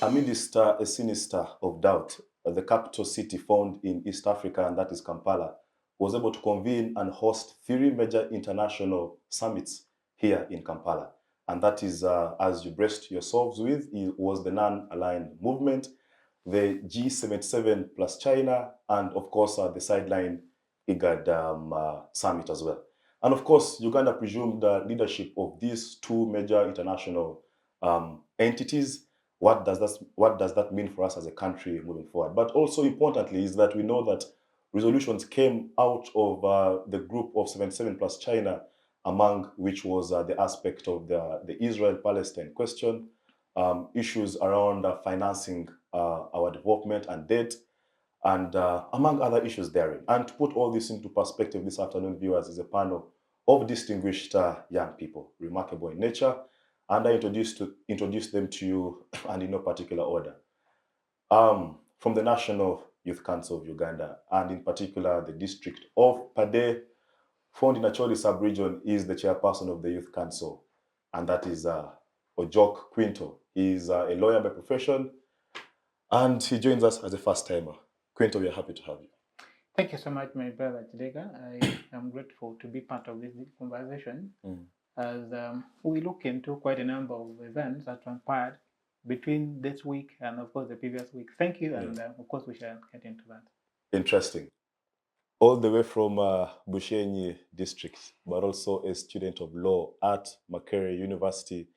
Amidst a sinister of doubt, the capital city found in East Africa, and that is Kampala, was able to convene and host 3 major international summits here in Kampala. And that is, as you braced yourselves with, it was the non-aligned movement, the G77 plus China, and of course, the sideline IGAD summit as well. And of course, Uganda presumed the leadership of these 2 major international entities. What does that mean for us as a country moving forward? But also importantly is that we know that resolutions came out of the group of 77 plus China, among which was the aspect of the Israel-Palestine question, issues around financing our development and debt, and among other issues therein. And to put all this into perspective this afternoon, viewers, is a panel of distinguished young people, remarkable in nature, and I introduce them to you, and in no particular order. From the National Youth Council of Uganda, and in particular the district of Pader, found in Acholi sub-region, is the chairperson of the Youth Council, and that is Ojok Quinto. He is a lawyer by profession, and he joins us as a first-timer. Quinto, we are happy to have you. Thank you so much, my brother Kidega. I am grateful to be part of this conversation as we look into quite a number of events that transpired between this week and, of course, the previous week. Thank you, and of course, we shall get into that. Interesting. All the way from Bushenyi district, but also a student of law at Makerere University,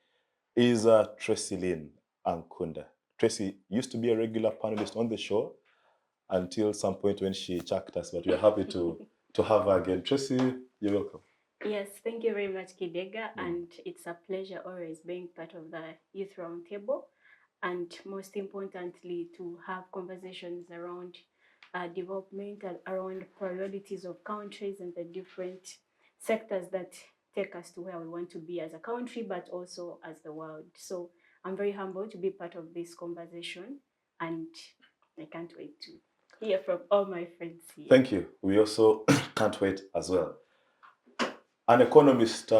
is Trassyleen Ankunda. Tracy used to be a regular panelist on the show until some point when she chucked us, but we are happy to have her again. Tracy, you're welcome. Yes, thank you very much, Kidega, and it's a pleasure always being part of the Youth Roundtable, and most importantly, to have conversations around development and around priorities of countries and the different sectors that take us to where we want to be as a country, but also as the world. So I'm very humbled to be part of this conversation, and I can't wait to hear from all my friends here. Thank you. We also can't wait as well. An economist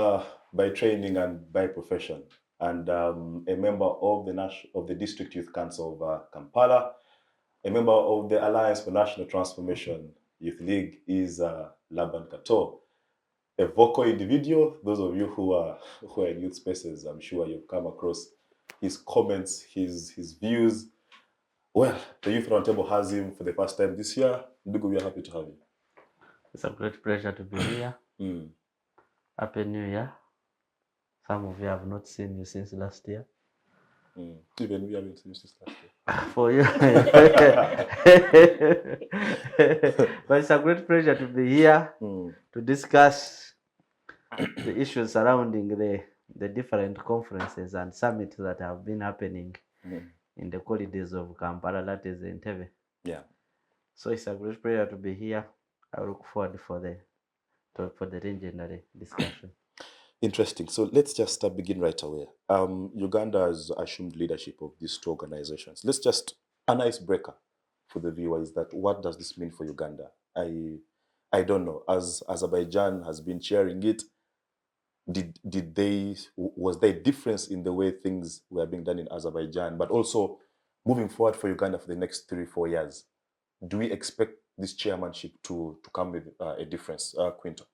by training and by profession, and a member of the District Youth Council of Kampala, a member of the Alliance for National Transformation Youth League, is Laban Kato, a vocal individual. Those of you who are in youth spaces, I'm sure you've come across his comments, his views. Well, the Youth Roundtable has him for the first time this year. Ndugu, we are happy to have you. It's a great pleasure to be here. Happy New Year. Some of you have not seen you since last year. Even we haven't seen you since last year. For you. But it's a great pleasure to be here to discuss the issues surrounding the different conferences and summits that have been happening in the corridors of Kampala, that is Entebbe. Yeah. So it's a great pleasure to be here. I look forward for the legendary discussion. Interesting. So let's just begin right away. Uganda has assumed leadership of these 2 organizations. Let's just, an icebreaker for the viewers, that what does this mean for Uganda? I don't know. As Azerbaijan has been chairing it, was there a difference in the way things were being done in Azerbaijan, but also moving forward for Uganda for the next 3-4 years? Do we expect this chairmanship to come with a difference? Quinto.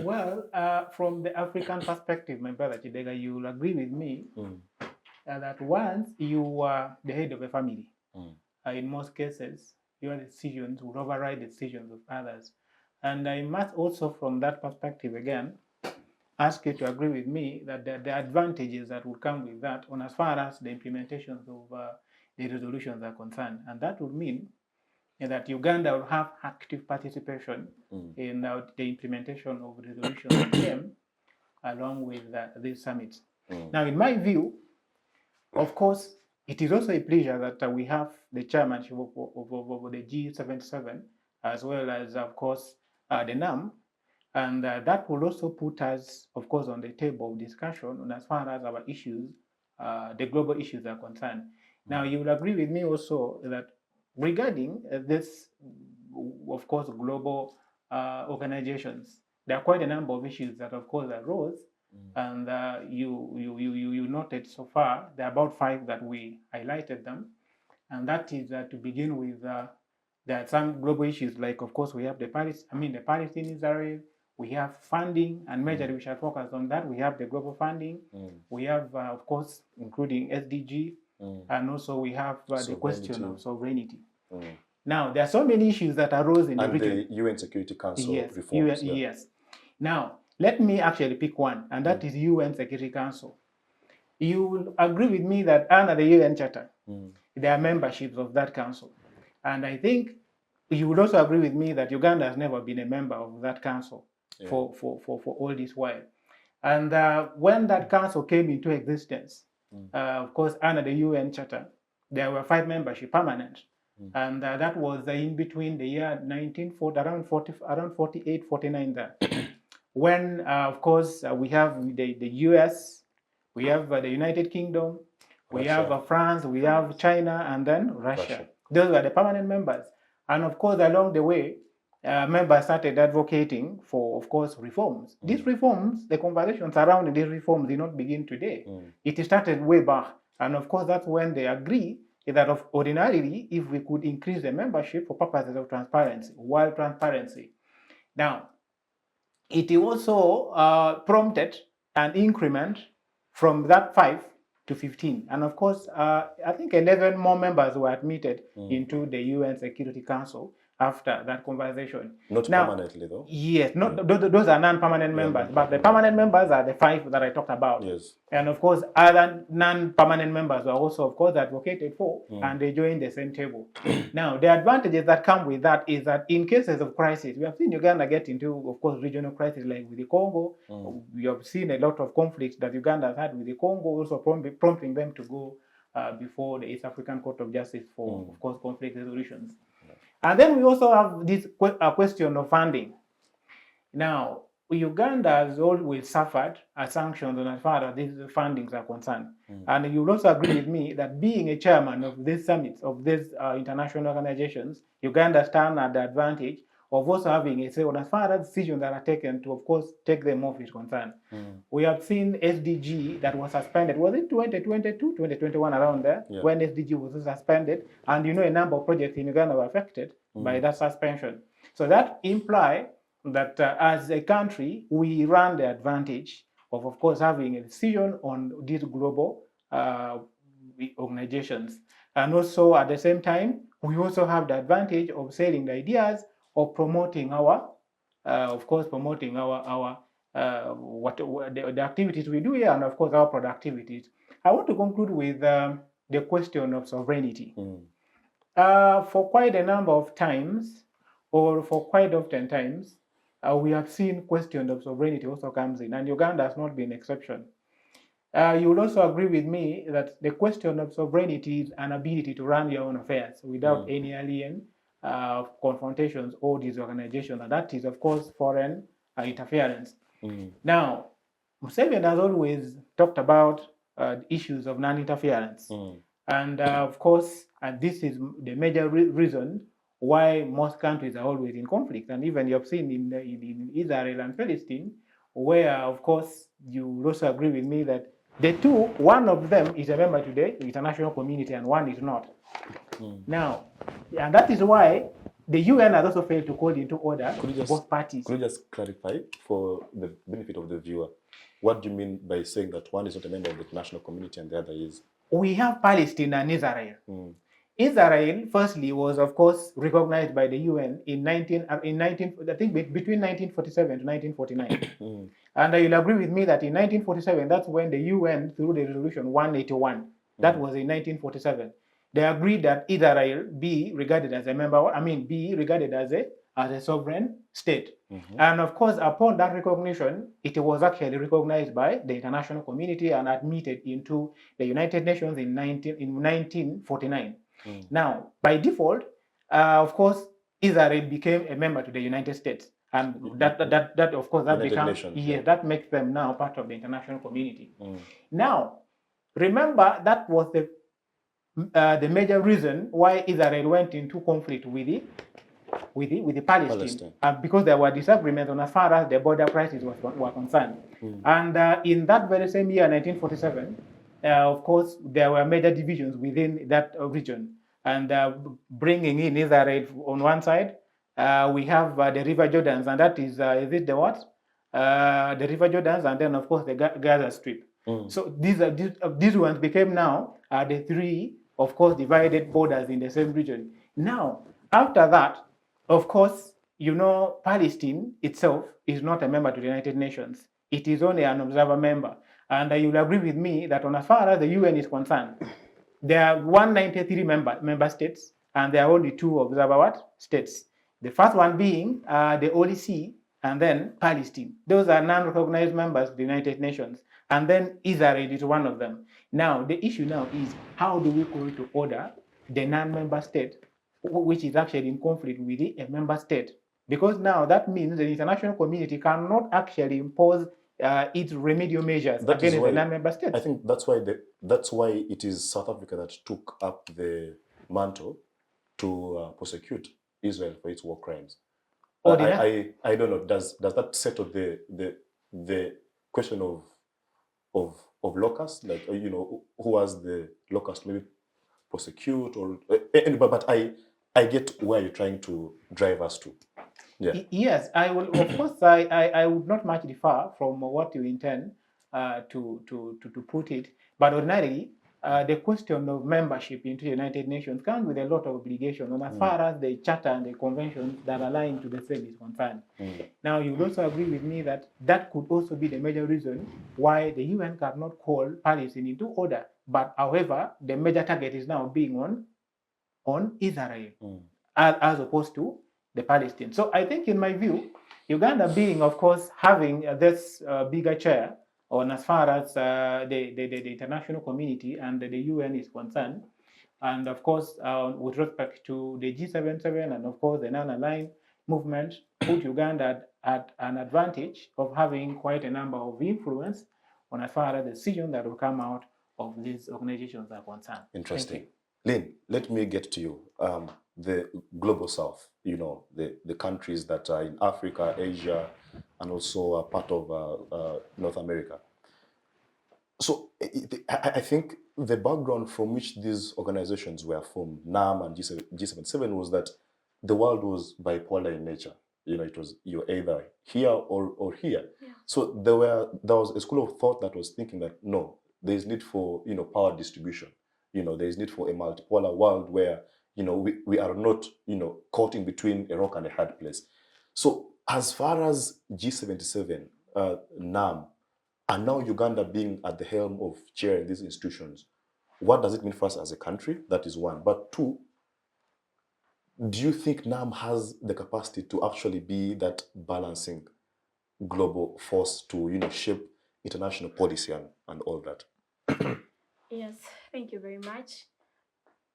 Well, from the African perspective, my brother Kidega, you will agree with me that once you are the head of a family, in most cases, your decisions will override the decisions of others. And I must also, from that perspective again, ask you to agree with me that the advantages that will come with that, on as far as the implementations of the resolutions are concerned. And that would mean that Uganda will have active participation in the implementation of resolutions that came along with these summits. Now, in my view, of course, it is also a pleasure that we have the chairmanship of the G77, as well as, of course, the NAM, and that will also put us, of course, on the table of discussion on as far as our issues, the global issues are concerned. Now, you will agree with me also that regarding this, of course, global organizations, there are quite a number of issues that, of course, arose And you noted so far, there are about 5 that we highlighted them. And that is to begin with, there are some global issues, like, of course, we have the Palestine Israel, we have funding, and majorly we shall focus on that. We have the global funding, we have, of course, including SDG, and also we have the question of sovereignty. Now, there are so many issues that arose in the region. And the UN Security Council reforms. Yes. Now, let me actually pick one, and that is UN Security Council. You will agree with me that under the UN Charter, there are memberships of that council. And I think you would also agree with me that Uganda has never been a member of that council for all this while. And when that council came into existence, of course, under the UN Charter, there were 5 membership permanent. And that was in between the year 1940, around 48, 49 there. When, of course, we have the US, we have the United Kingdom, we have France, we have China, and then Russia. Those were the permanent members. And of course, along the way, members started advocating for, of course, reforms. These reforms, the conversations around these reforms did not begin today. It started way back. And of course, that's when they agree that ordinarily, if we could increase the membership for purposes of transparency, wild transparency. Now, it also prompted an increment from that 5 to 15. And of course, I think 11 more members were admitted into the UN Security Council after that conversation. Not permanently, though? Yes, those are non-permanent members, but the permanent members are the 5 that I talked about. Yes. And of course, other non-permanent members were also, of course, advocated for, and they joined the same table. Now, the advantages that come with that is that in cases of crisis, we have seen Uganda get into, of course, regional crisis like with the Congo. We have seen a lot of conflicts that Uganda has had with the Congo, also prompting them to go before the East African Court of Justice for, of course, conflict resolutions. And then we also have this question of funding. Now, Uganda has always suffered sanctions as far as these fundings are concerned. And you will also agree with me that being a chairman of these summits, of these international organizations, Uganda stands at the advantage of also having a say on as far as decisions that are taken to, of course, take them off its concern. We have seen SDG that was suspended. Was it 2022, 2021, around there, when SDG was suspended? And you know, a number of projects in Uganda were affected by that suspension. So that implies that as a country, we run the advantage of course, having a decision on these global organizations. And also, at the same time, we also have the advantage of selling the ideas of promoting our, of course, promoting our the activities we do here, and of course our productivities. I want to conclude with the question of sovereignty. For quite a number of times, or for quite often times, we have seen question of sovereignty also comes in, and Uganda has not been an exception. You will also agree with me that the question of sovereignty is an ability to run your own affairs without any alien confrontations or disorganization, and that is, of course, foreign interference. Now, Museveni has always talked about issues of non-interference, and of course, and this is the major reason why most countries are always in conflict, and even you have seen in Israel and Palestine, where, of course, you will also agree with me that the two, one of them is a member to the international community and one is not. Now, and that is why the UN has also failed to call into order both parties. Could you just clarify for the benefit of the viewer, what do you mean by saying that one is not a member of the international community and the other is? We have Palestine and Israel. Israel, firstly, was, of course, recognized by the UN in I think between 1947 to 1949. And you'll agree with me that in 1947, that's when the UN, through the resolution 181, that was in 1947, they agreed that Israel be regarded as a member, be regarded as a sovereign state. And of course, upon that recognition, it was actually recognized by the international community and admitted into the United Nations in 1949. Now, by default, of course, Israel became a member to the United States, and that of course, that becomes that makes them now part of the international community. Now, remember that was the major reason why Israel went into conflict with with the Palestine. Because there were disagreements on as far as the border crisis were concerned. And in that very same year, 1947, of course, there were major divisions within that region. And bringing in Israel on one side, we have the River Jordans, and that is it the what? The River Jordans, and then of course the Gaza Strip. So these ones became now the three, of course, divided borders in the same region. Now, after that, of course, you know, Palestine itself is not a member to the United Nations. It is only an observer member. And you'll agree with me that on as far as the UN is concerned, there are 193 member states, and there are only 2 observer states. The first one being the OLC, and then Palestine. Those are non-recognized members of the United Nations. And then Israel is one of them. Now, the issue now is how do we go to order the non-member state, which is actually in conflict with a member state? Because now that means the international community cannot actually impose its remedial measures against the non-member states. I think that's why it is South Africa that took up the mantle to prosecute Israel for its war crimes. I don't know. Does that settle the question of locust? Like, you know, who has the locust maybe prosecute or but I get where you're trying to drive us to. Yeah. Yes, I will. Of course, I would not much differ from what you intend to put it. But ordinarily, the question of membership into the United Nations comes with a lot of obligation on as far as the charter and the conventions that align to the same is concerned. Now, you would also agree with me that that could also be the major reason why the UN cannot call Palestine into order. But however, the major target is now being on Israel as opposed to the Palestine. So I think, in my view, Uganda being, of course, having this bigger chair on as far as the international community and the UN is concerned, and of course, with respect to the G77 and of course the non-aligned movement, put Uganda at an advantage of having quite a number of influence on as far as the decision that will come out of these organizations are concerned. Interesting. Lynn, let me get to you. The global south, you know, the countries that are in Africa, Asia, and also a part of North America. So I think the background from which these organizations were formed, NAM and G77, was that the world was bipolar in nature. You know, it was you're either here or here. Yeah. So there was a school of thought that was thinking that no, there is need for, you know, power distribution. You know, there is need for a multipolar world where, you know, we are not, you know, caught in between a rock and a hard place. So as far as G77, NAM, and now Uganda being at the helm of chairing these institutions, what does it mean for us as a country? That is one. But two, do you think NAM has the capacity to actually be that balancing global force to, you know, shape international policy and all that? Yes, thank you very much.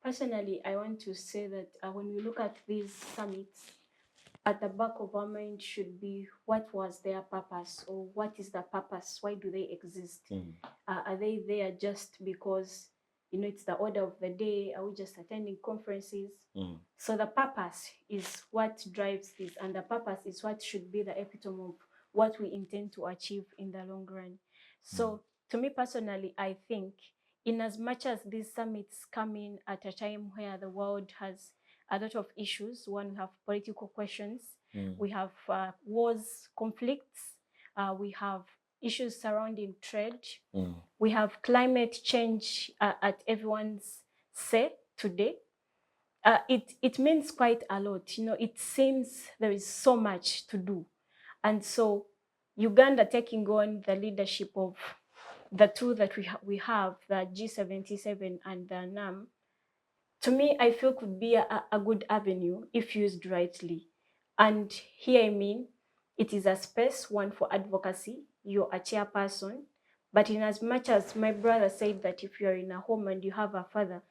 Personally, I want to say that when we look at these summits, at the back of our mind should be what was their purpose, or what is the purpose? Why do they exist? Are they there just because, you know, it's the order of the day? Are we just attending conferences? So the purpose is what drives this, and the purpose is what should be the epitome of what we intend to achieve in the long run. So to me personally, I think in as much as these summits come in at a time where the world has a lot of issues, one, we have political questions, we have wars, conflicts, we have issues surrounding trade, we have climate change at everyone's say today. It means quite a lot. You know, it seems there is so much to do. And so Uganda taking on the leadership of the two that we have, the G77 and the NAM, to me, I feel could be a good avenue if used rightly. And here I mean, it is a space, one, for advocacy. You're a chairperson. But in as much as my brother said that if you're in a home and you have a father,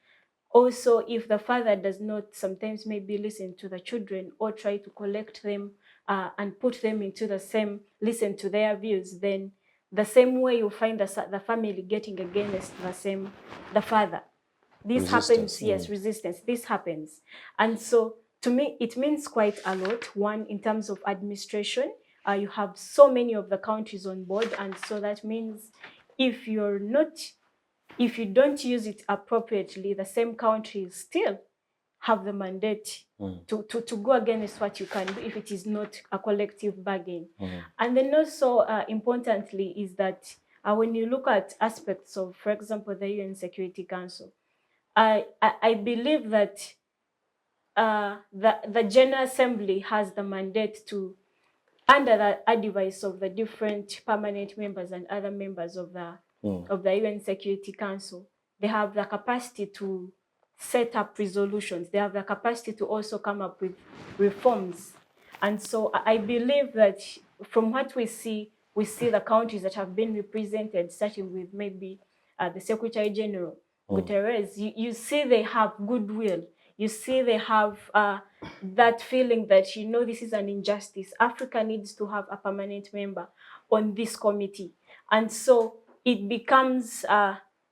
also if the father does not sometimes maybe listen to the children or try to collect them and put them into the same, listen to their views, then the same way you find the family getting against the father. This happens, yes, resistance. This happens. And so to me, it means quite a lot. One, in terms of administration, you have so many of the countries on board, and so that means if you don't use it appropriately, the same countries still have the mandate to go against what you can do if it is not a collective bargain. And then also, importantly, is that when you look at aspects of, for example, the UN Security Council, I believe that the General Assembly has the mandate to, under the advice of the different permanent members and other members of the UN Security Council, they have the capacity to set up resolutions. They have the capacity to also come up with reforms. And so I believe that from what we see the countries that have been represented, starting with maybe the Secretary General, Guterres, you see they have goodwill. You see they have that feeling that, this is an injustice. Africa needs to have a permanent member on this committee. And so it becomes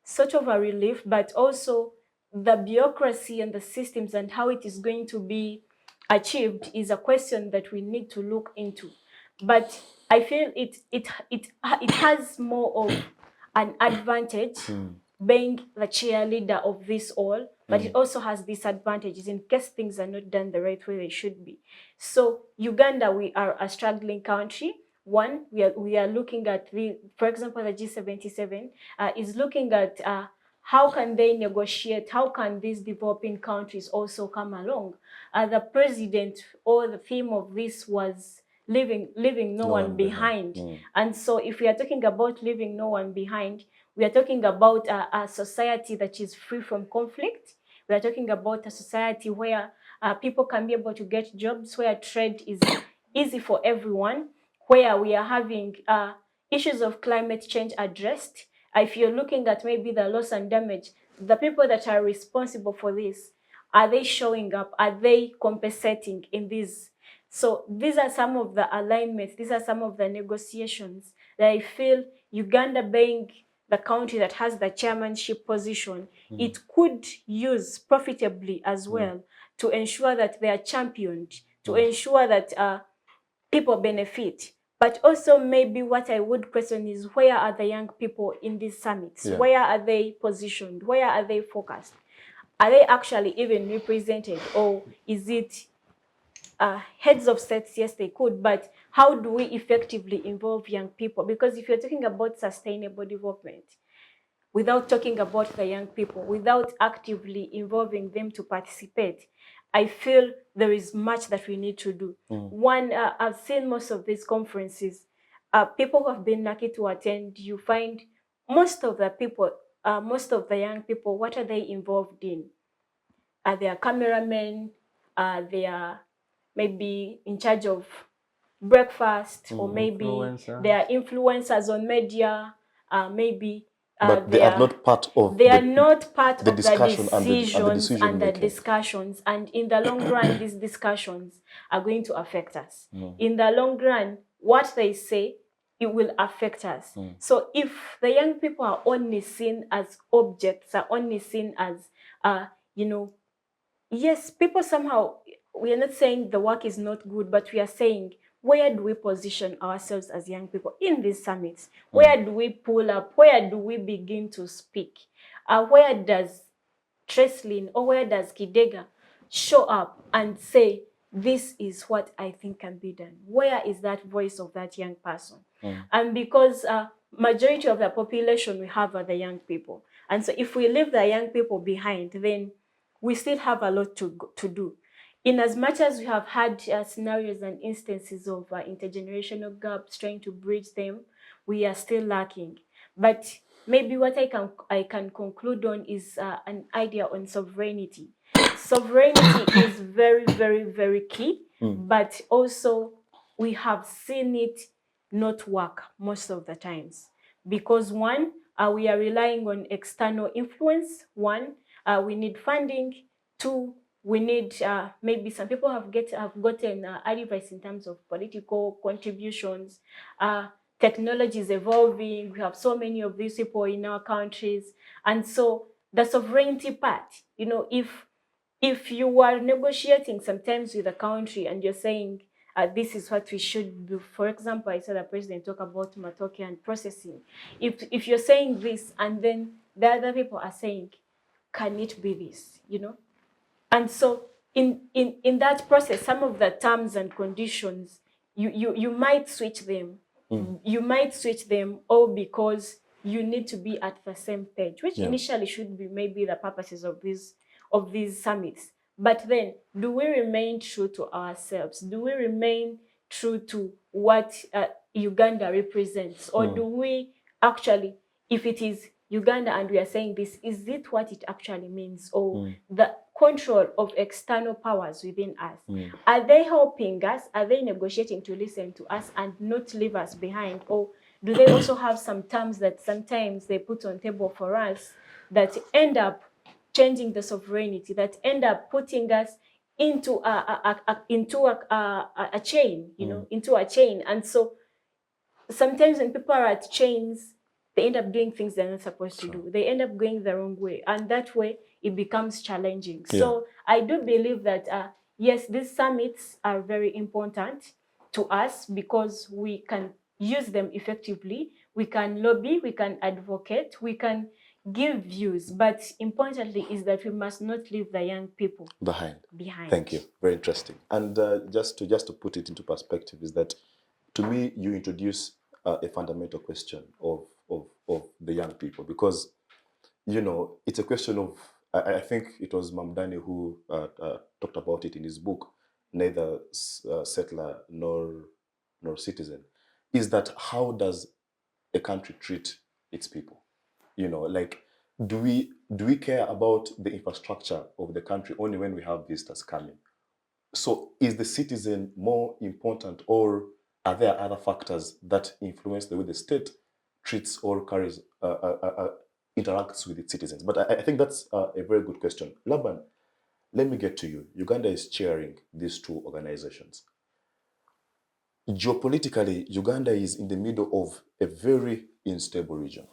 sort of a relief, but also the bureaucracy and the systems and how it is going to be achieved is a question that we need to look into. But I feel it has more of an advantage being the cheerleader of this all, but it also has disadvantages in case things are not done the right way they should be. So Uganda, we are a struggling country. One, we are looking at for example, the G77 is looking at how can they negotiate? How can these developing countries also come along? The president, or the theme of this was leaving no one behind. And so if we are talking about leaving no one behind, we are talking about a society that is free from conflict. We are talking about a society where people can be able to get jobs, where trade is easy for everyone, where we are having issues of climate change addressed. If you're looking at maybe the loss and damage, the people that are responsible for this, are they showing up? Are they compensating in this? So these are some of the alignments. These are some of the negotiations that I feel Uganda, being the country that has the chairmanship position, it could use profitably as well to ensure that they are championed, to ensure that people benefit. But also maybe what I would question is, where are the young people in these summits? Where are they positioned? Where are they focused? Are they actually even represented? Or is it heads of states? Yes, they could, but how do we effectively involve young people? Because if you're talking about sustainable development, without talking about the young people, without actively involving them to participate, I feel there is much that we need to do. One, I've seen most of these conferences, people who have been lucky to attend, you find most of the people, most of the young people, what are they involved in? They are cameramen, they are maybe in charge of breakfast, or maybe they are influencers on media, maybe but they are not part of the discussion decisions and the discussions. And in the long run, these discussions are going to affect us. In the long run, what they say, it will affect us. So if the young people are only seen as objects, are only seen as, yes, people somehow, we are not saying the work is not good, but we are saying, where do we position ourselves as young people in these summits? Where do we pull up? Where do we begin to speak? Where does Trassyleen or where does Kidega show up and say, this is what I think can be done? Where is that voice of that young person? And because majority of the population we have are the young people. And so if we leave the young people behind, then we still have a lot to do. In as much as we have had scenarios and instances of intergenerational gaps, trying to bridge them, we are still lacking. But maybe what I can conclude on is an idea on sovereignty. Sovereignty is very, very, very key, but also we have seen it not work most of the times. Because one, we are relying on external influence. One, we need funding. Two, we need, maybe some people have gotten advice in terms of political contributions. Technology is evolving. We have so many of these people in our countries. And so the sovereignty part, if if you are negotiating sometimes with a country and you're saying, this is what we should do. For example, I saw the president talk about matoke and processing. If you're saying this and then the other people are saying, can it be this, you know? And so in that process, some of the terms and conditions, you might switch them. You might switch them all because you need to be at the same page, which initially should be maybe the purposes of these summits. But then, do we remain true to ourselves? Do we remain true to what Uganda represents? Or do we actually, if it is Uganda and we are saying this, is it what it actually means? Or the control of external powers within us? Are they helping us? Are they negotiating to listen to us and not leave us behind? Or do they also have some terms that sometimes they put on table for us that end up changing the sovereignty, that end up putting us into a chain, you know, into a chain? And so sometimes when people are at chains, they end up doing things they're not supposed to do. They end up going the wrong way. And that way, it becomes challenging. So I do believe that, yes, these summits are very important to us because we can use them effectively. We can lobby, we can advocate, we can give views. But importantly is that we must not leave the young people behind. Thank you. Very interesting. And just to put it into perspective is that, to me, you introduce a fundamental question of the young people, because, you know, it's a question of, I think it was Mamdani who talked about it in his book, Neither Settler nor Citizen, is that how does a country treat its people? You know, like, do we care about the infrastructure of the country only when we have visitors coming? So is the citizen more important, or are there other factors that influence the way the state treats or carries, interacts with its citizens? But I think that's a very good question. Laban, let me get to you. Uganda is chairing these two organizations. Geopolitically, Uganda is in the middle of a very unstable region,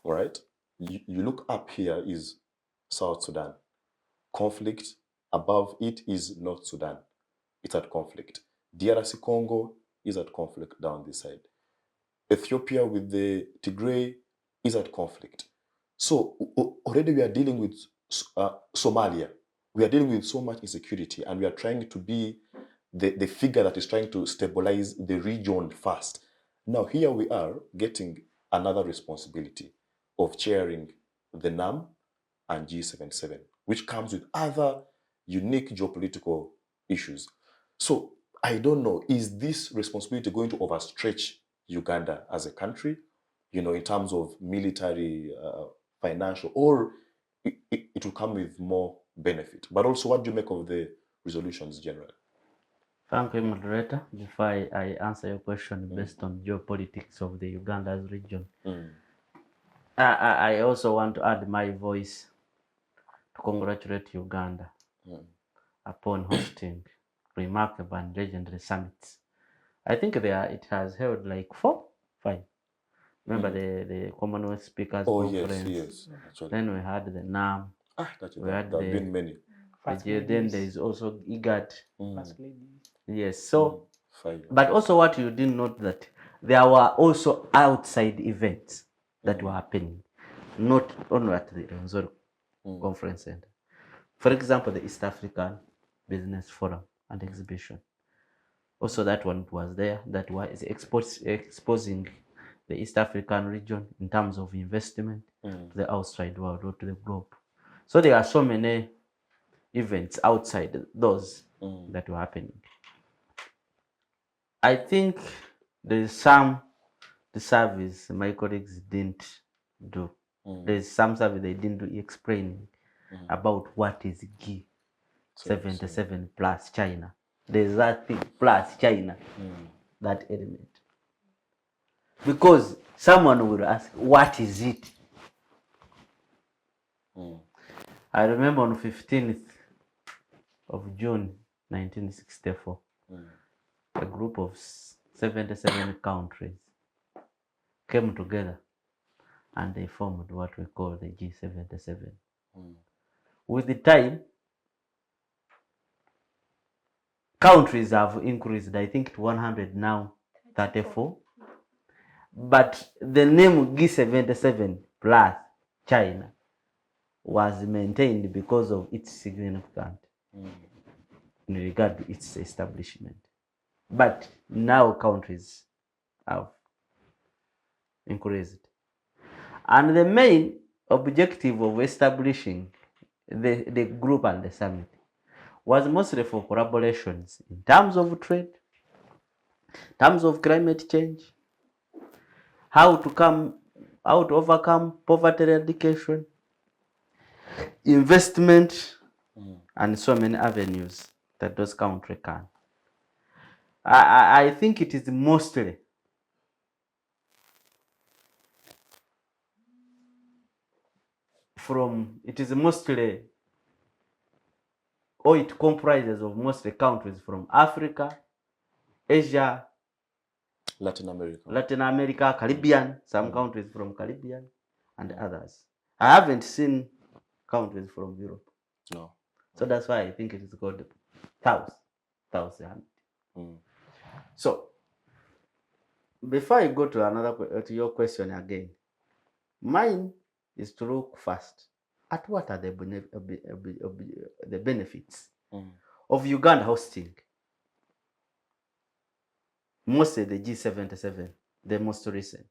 all right? You look up here is South Sudan. Conflict. Above it is North Sudan. It's at conflict. DRC Congo is at conflict down this side. Ethiopia with the Tigray is at conflict. So already we are dealing with Somalia. We are dealing with so much insecurity, and we are trying to be the figure that is trying to stabilize the region first. Now here we are getting another responsibility of chairing the NAM and G77, which comes with other unique geopolitical issues. So I don't know, is this responsibility going to overstretch Uganda as a country, you know, in terms of military, financial, or it will come with more benefit? But also, what do you make of the resolutions generally? Thank you, moderator. Before I answer your question based on geopolitics of the Uganda's region, I also want to add my voice to congratulate Uganda upon hosting remarkable and legendary summits. I think it has held like 4, 5. Remember the Commonwealth Speakers Conference? Yes. Actually. Then we had the NAM. There have been many. Then there is also IGAD. First lady. Yes. So, but also what you didn't note that there were also outside events that were happening, not only at the Rwenzori Conference Center. For example, the East African Business Forum and Exhibition. Also, that one was there. That was exposing the East African region in terms of investment to the outside world or to the globe. So there are so many events outside those that were happening. I think there is the service my colleagues didn't do. There's some service they didn't do explaining about what is G77 plus China. There's that thing plus China, that element. Because someone will ask, what is it? I remember on 15th of June 1964, a group of 77 countries came together and they formed what we call the G77. With the time, countries have increased, I think, to 100 now, 34. But the name G77 plus China was maintained because of its significance in regard to its establishment. But now countries have increased. And the main objective of establishing the group and the summit was mostly for collaborations in terms of trade, terms of climate change, how to overcome poverty eradication, investment, and so many avenues that those countries can. I think it is mostly or it comprises of mostly countries from Africa, Asia, Latin America, Caribbean, some countries from Caribbean, and others. I haven't seen countries from Europe. No. So that's why I think it is called South Summit. So, before I go to your question again, mine is to look first at what are the benefits of Uganda hosting mostly the G77, the most recent.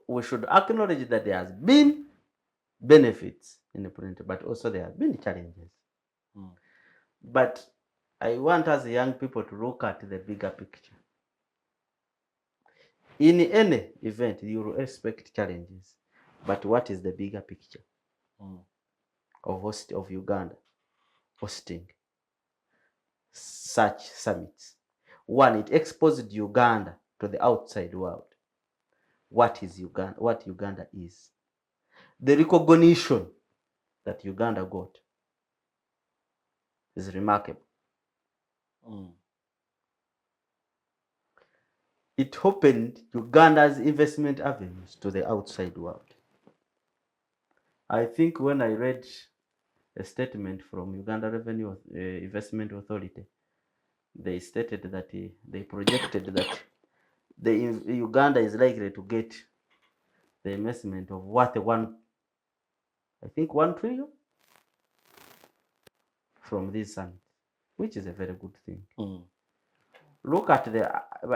We should acknowledge that there has been benefits in the print, but also there have been challenges. But I want us young people to look at the bigger picture. In any event, you will expect challenges, but what is the bigger picture of Uganda hosting such summits? One, it exposed Uganda to the outside world. What Uganda is. The recognition that Uganda got is remarkable. It opened Uganda's investment avenues to the outside world. I think when I read a statement from Uganda Revenue Investment Authority, they stated that they projected that Uganda is likely to get the investment of worth $1 trillion from this summit, which is a very good thing. Look at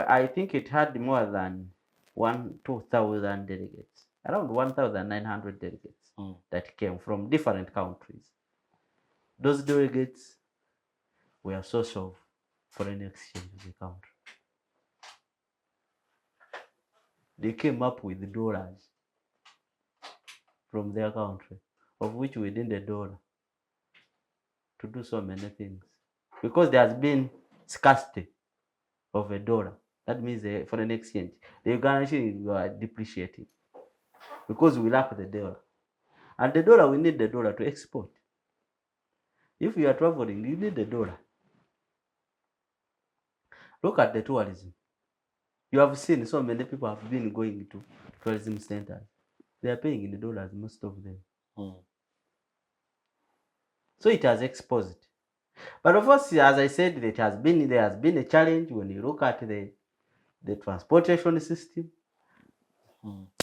I think it had more than 2,000 delegates, around 1,900 delegates that came from different countries. Those delegates were a source of foreign exchange in the country. They came up with dollars from their country, of which we need $1 to do so many things. Because there has been scarcity of $1. That means the foreign exchange. The Ugandan are depreciating because we lack the dollar. And the dollar, we need the dollar to export. If you are traveling, you need the dollar. Look at the tourism. You have seen so many people have been going to tourism centers. They are paying in the dollars, most of them. So it has exposed. But of course, as I said, there has been a challenge when you look at the transportation system.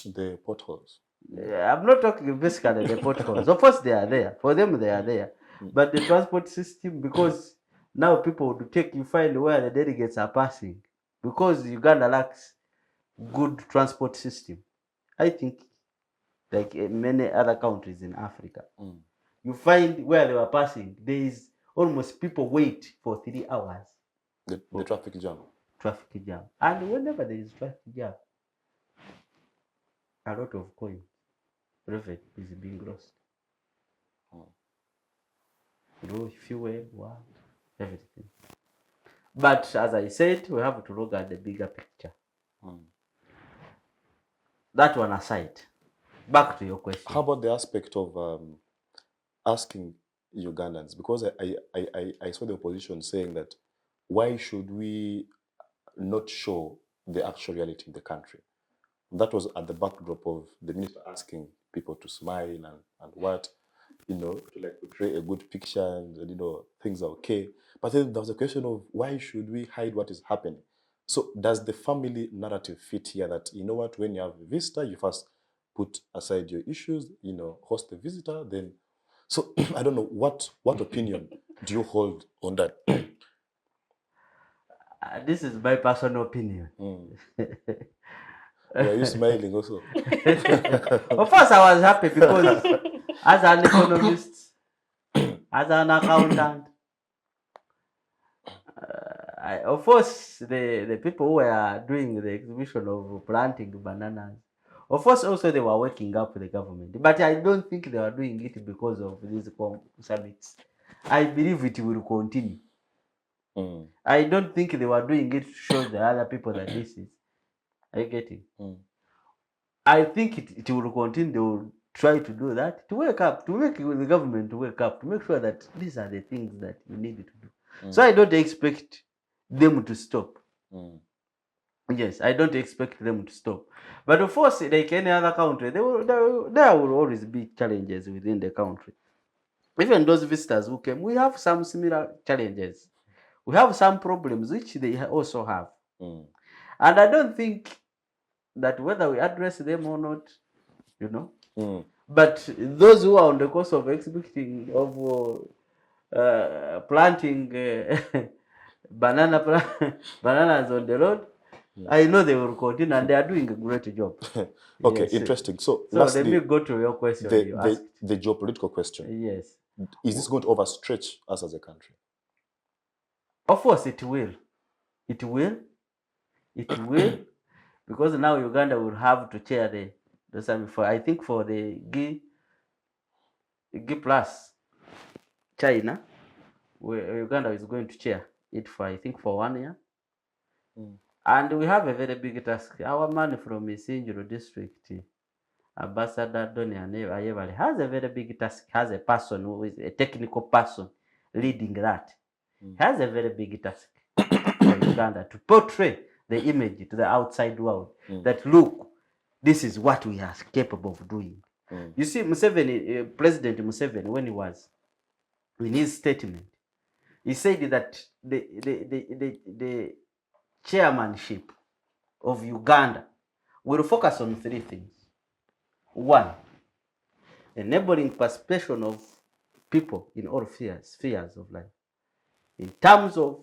The potholes. I'm not talking basically the potholes. Of course, they are there. For them, they are there. But the transport system, because now people would find where the delegates are passing. Because Uganda lacks good transport system. I think, like many other countries in Africa, you find where they were passing, there is almost people wait for 3 hours. The traffic jam. Traffic jam. And whenever there is traffic jam, a lot of coin revenue is being lost. Fuel, everything. But as I said, we have to look at the bigger picture. That one aside, back to your question. How about the aspect of asking Ugandans? Because I saw the opposition saying that why should we not show the actual reality in the country? That was at the backdrop of the minister asking people to smile and what. to like portray a good picture and things are okay. But then there was a question of why should we hide what is happening? So does the family narrative fit here that, what, when you have a visitor, you first put aside your issues, host the visitor, then. So I don't know, what opinion do you hold on that? This is my personal opinion. Why are you smiling also? Of course, I was happy because as an economist, as an accountant, of course, the people who were doing the exhibition of planting bananas, of course, also they were working up the government. But I don't think they were doing it because of these summits. I believe it will continue. I don't think they were doing it to show the other people that this is. Are you getting? I think it will continue. They will try to do that, to wake up, to make the government to wake up, to make sure that these are the things that you need to do. So I don't expect them to stop. Yes, I don't expect them to stop. But of course, like any other country, there will always be challenges within the country. Even those visitors who came, we have some similar challenges. We have some problems which they also have. And I don't think that whether we address them or not, but those who are on the course of exhibiting, of planting bananas on the road, I know they will continue and they are doing a great job. Okay, Yes. interesting. So lastly, let me go to your question. The geopolitical question. Yes. Is this going to overstretch us as a country? Of course, it will. It will. It will. Because now Uganda will have to chair the summit for, I think, for the G plus China, where Uganda is going to chair it for, I think, for 1 year. And we have a very big task. Our man from Isinjiro district, Ambassador Donian Ayevale, has a very big task, has a person who is a technical person leading that. Has a very big task for Uganda to portray the image to the outside world that, look, this is what we are capable of doing. You see, Museveni, President Museveni, when he was in his statement, he said that the chairmanship of Uganda will focus on 3 things. 1, enabling participation of people in all spheres of life, in terms of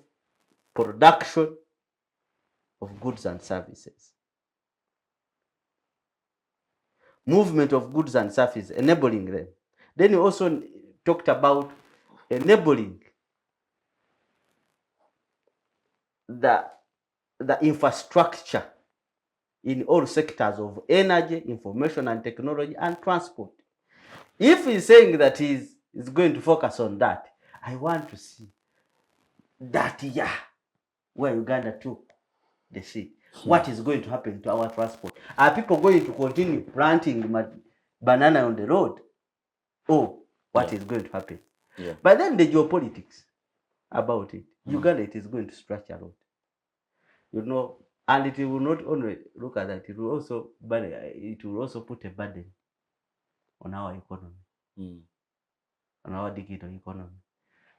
production of goods and services, movement of goods and services, enabling them. Then he also talked about enabling the infrastructure in all sectors of energy, information and technology, and transport. If he's saying that he's going to focus on that, I want to see that year where Uganda took the seat. What is going to happen to our transport? Are people going to continue planting banana on the road? Or what is going to happen? But then the geopolitics about it, Uganda, it is going to stretch a lot. And it will not only look at that, it will also put a burden on our economy, on our digital economy.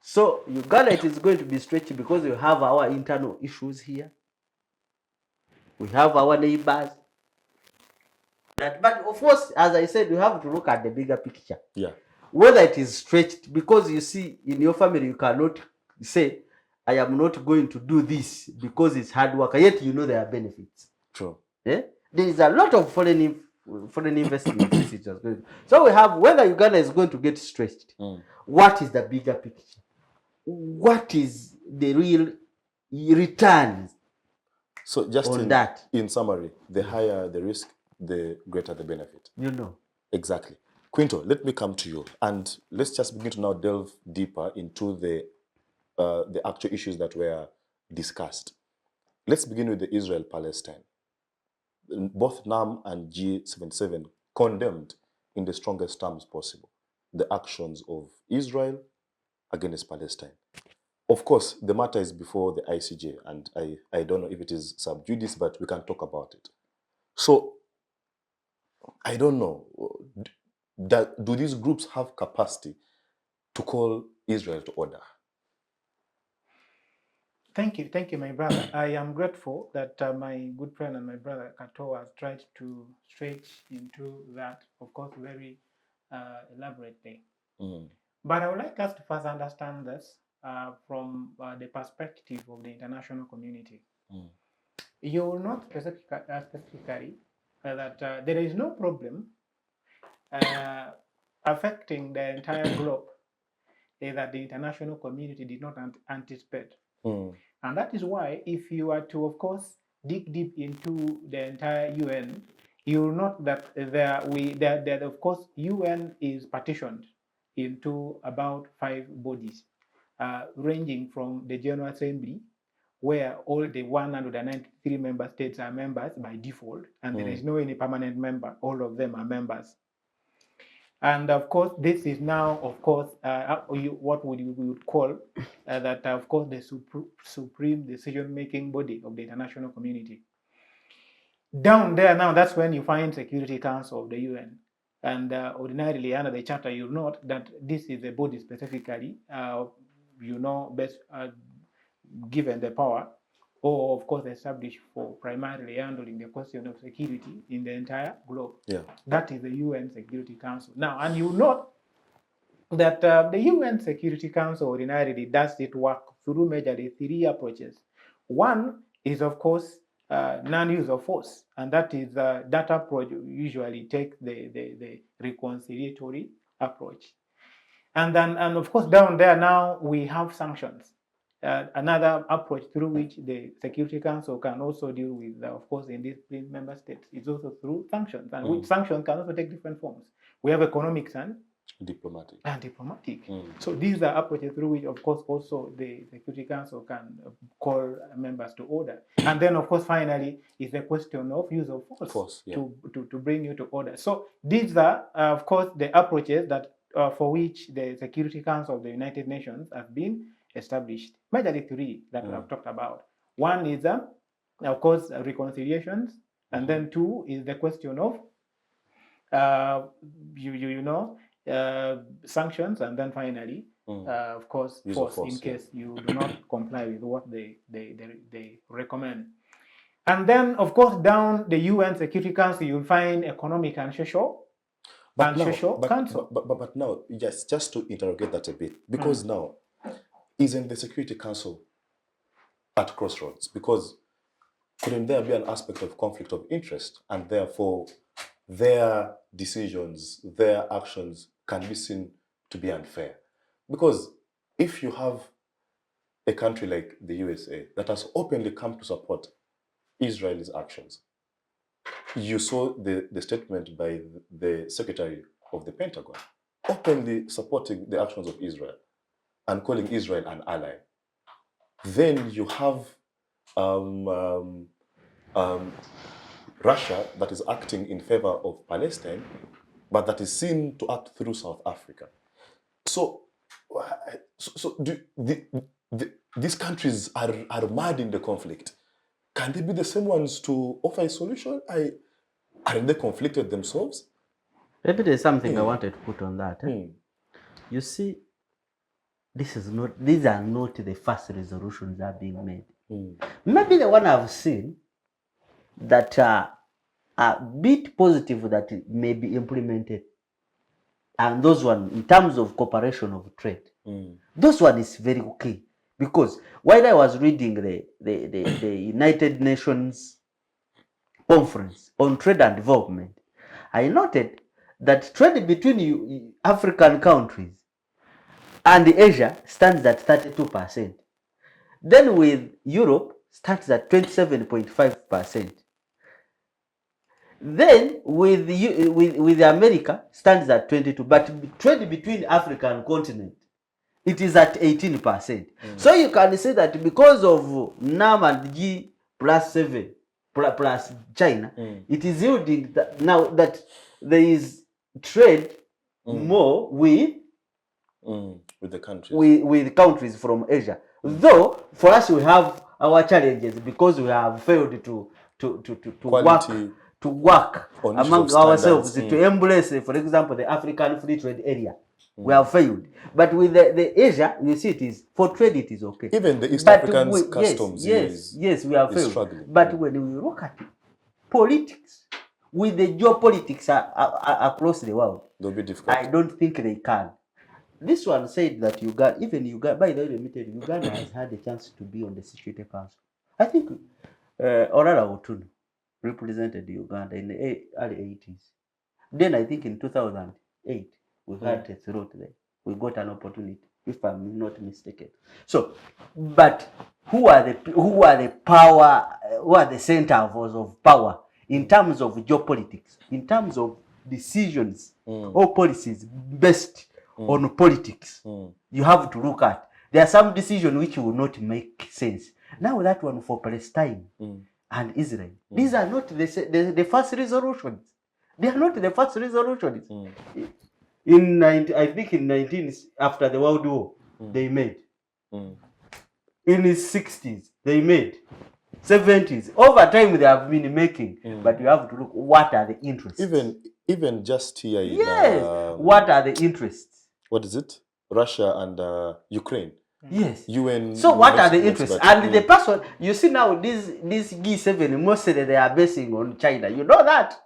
So Uganda, it is going to be stretchy because we have our internal issues here. We have our neighbors. But of course, as I said, we have to look at the bigger picture. Whether it is stretched, because you see, in your family, you cannot say, I am not going to do this because it's hard work, yet you know there are benefits. True. There is a lot of foreign investment. So we have, whether Uganda is going to get stretched, what is the bigger picture? What is the real returns? So just in summary, the higher the risk, the greater the benefit. Exactly. Quinto, let me come to you and let's just begin to now delve deeper into the actual issues that were discussed. Let's begin with the Israel-Palestine. Both NAM and G77 condemned in the strongest terms possible the actions of Israel against Palestine. Of course, the matter is before the ICJ, and I don't know if it is sub judice, but we can talk about it. So, I don't know, do these groups have capacity to call Israel to order? Thank you, my brother. I am grateful that my good friend and my brother Kato has tried to stretch into that, of course, very elaborately. But I would like us to first understand this from the perspective of the international community. You will note specifically that there is no problem affecting the entire globe that the international community did not anticipate. And that is why, if you are to, of course, dig deep into the entire UN, you will note that that of course, UN is partitioned into about 5 bodies, ranging from the General Assembly, where all the 193 member states are members by default, and there is no any permanent member. All of them are members. And of course, this is now, of course, what we would call that, of course, the supreme decision-making body of the international community. Down there now, that's when you find Security Council of the UN. And ordinarily, under the charter, you'll note that this is a body specifically, best given the power, or of course established for primarily handling the question of security in the entire globe. That is the UN Security Council. Now, and you note that the UN Security Council ordinarily does its work through majorly 3 approaches. One is, of course, non-use of force, and that is that approach usually takes the reconciliatory approach. And of course, down there now we have sanctions. Another approach through which the Security Council can also deal with, of course, indisciplined member states is also through sanctions, and which sanctions can also take different forms. We have economic and diplomatic. So these are approaches through which, of course, also the Security Council can call members to order. And then, of course, finally, is the question of use of force to bring you to order. So these are, of course, the approaches that for which the Security Council of the United Nations has been established. Majorly 3 that I've talked about. One is, of course, reconciliations, and then 2 is the question of, sanctions, and then finally, of course, force in case you do not comply with what they recommend. And then, of course, down the UN Security Council, you'll find economic and social. But now, just to interrogate that a bit, because now, isn't the Security Council at crossroads? Because couldn't there be an aspect of conflict of interest, and therefore their decisions, their actions can be seen to be unfair? Because if you have a country like the USA that has openly come to support Israel's actions, you saw the statement by the Secretary of the Pentagon openly supporting the actions of Israel and calling Israel an ally. Then you have Russia that is acting in favor of Palestine, but that is seen to act through South Africa. So these countries are mad in the conflict. Can they be the same ones to offer a solution? Aren't they conflicted themselves? Maybe there's something I wanted to put on that. You see, these are not the first resolutions that are being made. Maybe the one I've seen that are a bit positive that it may be implemented, and those one in terms of cooperation of trade, those one is very okay. Because while I was reading the United Nations conference on trade and development, I noted that trade between African countries and Asia stands at 32%. Then with Europe stands at 27.5%. Then with America stands at 22%. But trade between African continent, it is at 18%. So you can say that because of NAM and G plus 7 plus China, it is yielding that now that there is trade more with the countries. With countries from Asia. Though for us we have our challenges because we have failed to work among ourselves to embrace, for example, the African Free Trade Area. We have failed. But with the Asia, you see, it is for trade, it is okay. Even the East But Africans customs yes, we have is failed. struggling. But when we look at politics, with the geopolitics across the world, They'll be difficult. I don't think they can. This one said that Uganda, by the way, admitted, Uganda has had a chance to be on the Security Council. I think Orara Otunu represented Uganda in the early 80s. Then I think in 2008, we had a throat there. We got an opportunity, if I'm not mistaken. So, but who are the power, who are the centers of power in terms of geopolitics, in terms of decisions or policies based on politics? You have to look at. There are some decisions which will not make sense. Now that one for Palestine and Israel, these are not the first resolutions. They are not the first resolutions. I think in 19 after the World War, they made. In the 60s, they made. 70s, over time they have been making. But you have to look what are the interests. Even just here in what are the interests? What is it? Russia and Ukraine. Yes. UN. So what are the interests? And the person you see now, this G7 mostly they are basing on China. You know that.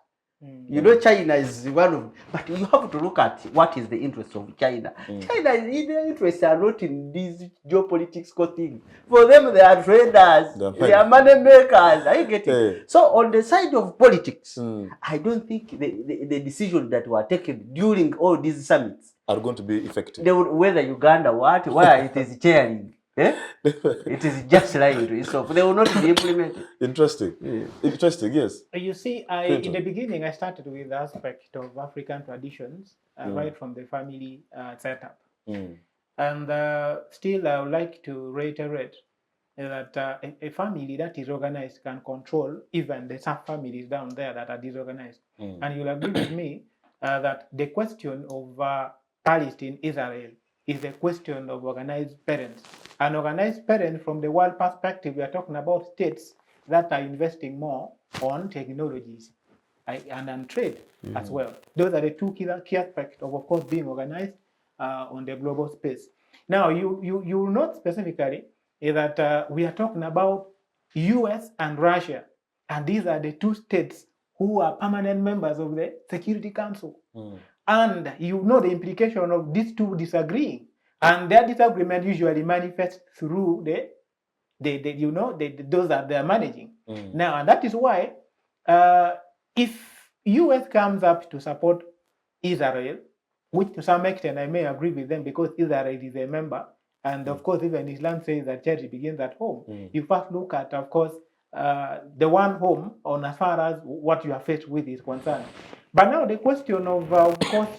You know China is one of, but you have to look at what is the interest of China. China, their interests are not in these geopolitics thing. For them, they are traders, they are money makers. Are you getting? So on the side of politics, I don't think the decisions that were taken during all these summits are going to be effective. Whether Uganda where it is chairing. It is just like it. So they will not be implemented. Interesting. Interesting, yes. You see, in the beginning, I started with the aspect of African traditions, right from the family setup. And still, I would like to reiterate that a family that is organized can control even the sub-families down there that are disorganized. And you'll agree with me that the question of Palestine, Israel, is a question of organized parents. And organized parents, from the world perspective, we are talking about states that are investing more on technologies and on trade as well. Those are the two key aspects of course, being organized on the global space. Now, you note specifically that we are talking about US and Russia, and these are the two states who are permanent members of the Security Council. And you know the implication of these two disagreeing, and their disagreement usually manifests through those that they are managing. Now, and that is why if US comes up to support Israel, which to some extent I may agree with them because Israel is a member, and of course even Islam says that charity begins at home. You first look at, of course, the one home on as far as what you are faced with is concerned. But now the question of course,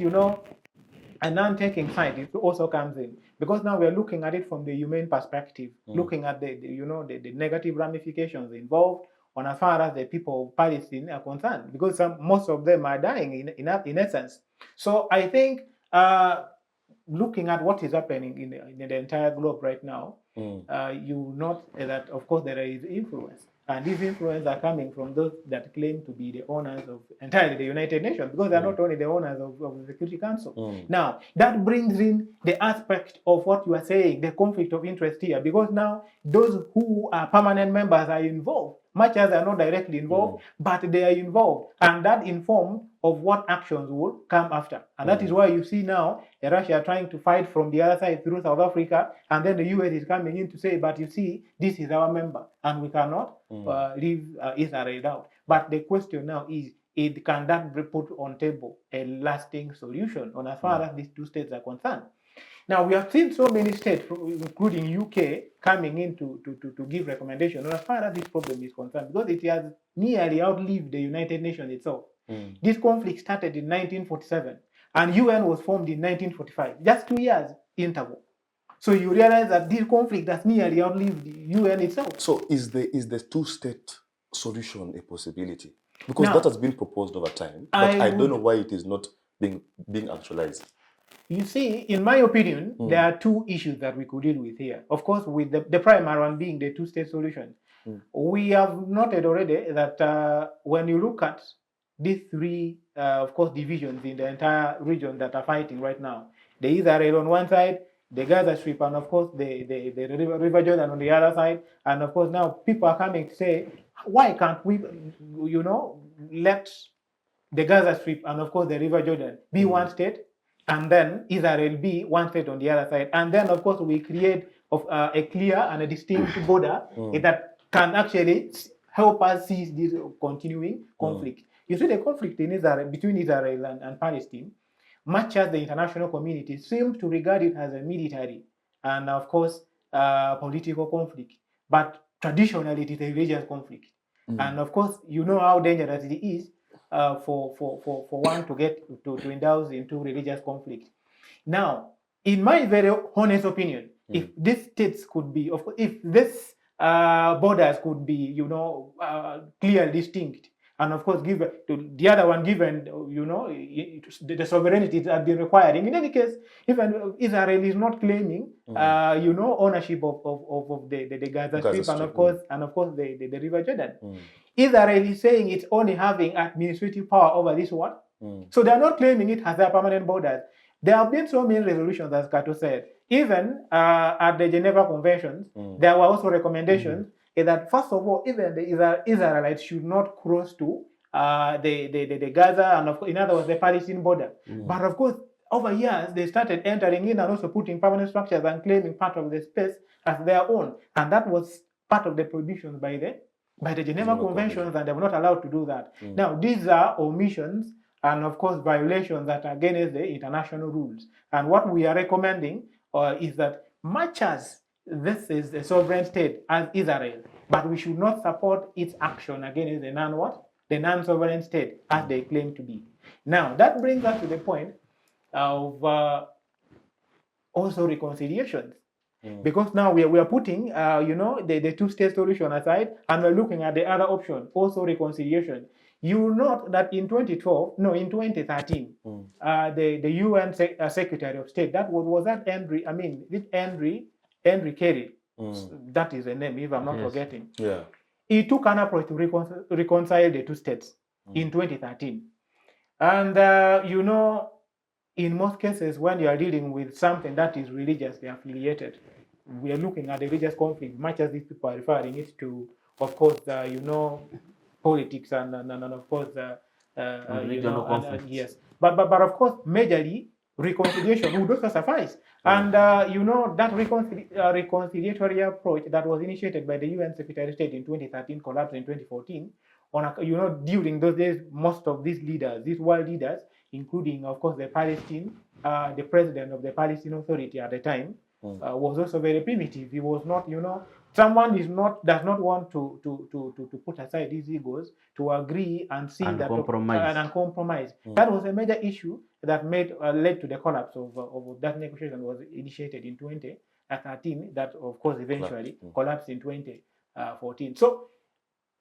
a non-taking side, it also comes in, because now we're looking at it from the humane perspective, looking at the negative ramifications involved on as far as the people of Palestine are concerned, because most of them are dying in essence. So I think looking at what is happening in the entire globe right now, you note that of course there is influence. And these influences are coming from those that claim to be the owners of entirely the United Nations, because they're not only the owners of the Security Council. Now, that brings in the aspect of what you are saying, the conflict of interest here, because now those who are permanent members are involved, much as they are not directly involved, but they are involved, and that informs of what actions will come after. And that is why you see now Russia trying to fight from the other side through South Africa, and then the US is coming in to say, but you see, this is our member, and we cannot leave Israel out. But the question now is, can that be put on table a lasting solution on as far as these two states are concerned? Now, we have seen so many states, including UK, coming in to give recommendations as far as this problem is concerned, because it has nearly outlived the United Nations itself. This conflict started in 1947, and UN was formed in 1945, just 2 years interval. So you realize that this conflict has nearly outlived the UN itself. So is the two-state solution a possibility? Because that has been proposed over time, but I don't know why it is not being actualized. You see, in my opinion, there are two issues that we could deal with here. Of course, with the primary one being the two-state solution. We have noted already that when you look at these three, of course, divisions in the entire region that are fighting right now, the Israel on one side, the Gaza Strip, and of course the River Jordan on the other side. And of course now people are coming to say, why can't we, let the Gaza Strip and of course the River Jordan be one state, and then Israel be one state on the other side, and then of course we create a clear and a distinct border that can actually help us see this continuing conflict. You see, the conflict in Israel, between Israel and Palestine, much as the international community seems to regard it as a military and of course political conflict, but traditionally it is a religious conflict. And of course, you know how dangerous it is for one to get to indulge into religious conflict. Now, in my very honest opinion, if these states could be, if this borders could be, clearly distinct, and of course, given to the other one, given the sovereignty that has been requiring. In any case, even Israel is not claiming, ownership of the Gaza Strip, and of course, the River Jordan. Israel is saying it's only having administrative power over this one. So they are not claiming it has their permanent borders. There have been so many resolutions, as Kato said. Even at the Geneva Conventions, there were also recommendations that, first of all, even the Israelites should not cross to the Gaza and, of course, in other words, the Palestinian border. But of course, over years, they started entering in and also putting permanent structures and claiming part of the space as their own. And that was part of the prohibitions by the Geneva Conventions, and they were not allowed to do that. Now, these are omissions and, of course, violations that are against the international rules. And what we are recommending is that much as this is a sovereign state as Israel, but we should not support its action against the non-sovereign state as they claim to be. Now, that brings us to the point of also reconciliations. Because now we are putting, the two-state solution aside, and we're looking at the other option, also reconciliation. You will note that in 2013, the UN Secretary of State, Henry Kerry, that is the name, if I'm not forgetting. Yeah. He took an approach to reconcile the two states in 2013. And, in most cases, when you are dealing with something that is religiously affiliated, we are looking at the religious conflict, much as these people are referring it to, of course, politics and of course, regional conflicts. Yes. But of course, majorly, reconciliation would also suffice. And, that reconciliatory approach that was initiated by the UN Secretary of State in 2013, collapsed in 2014. During those days, most of these leaders, these world leaders, including, of course, the president of the Palestinian Authority at the time, was also very primitive. He was not, someone does not want to put aside his egos to agree and see and compromise. That was a major issue that led to the collapse of that negotiation was initiated in 2013. That, of course, eventually collapsed in 2014. So,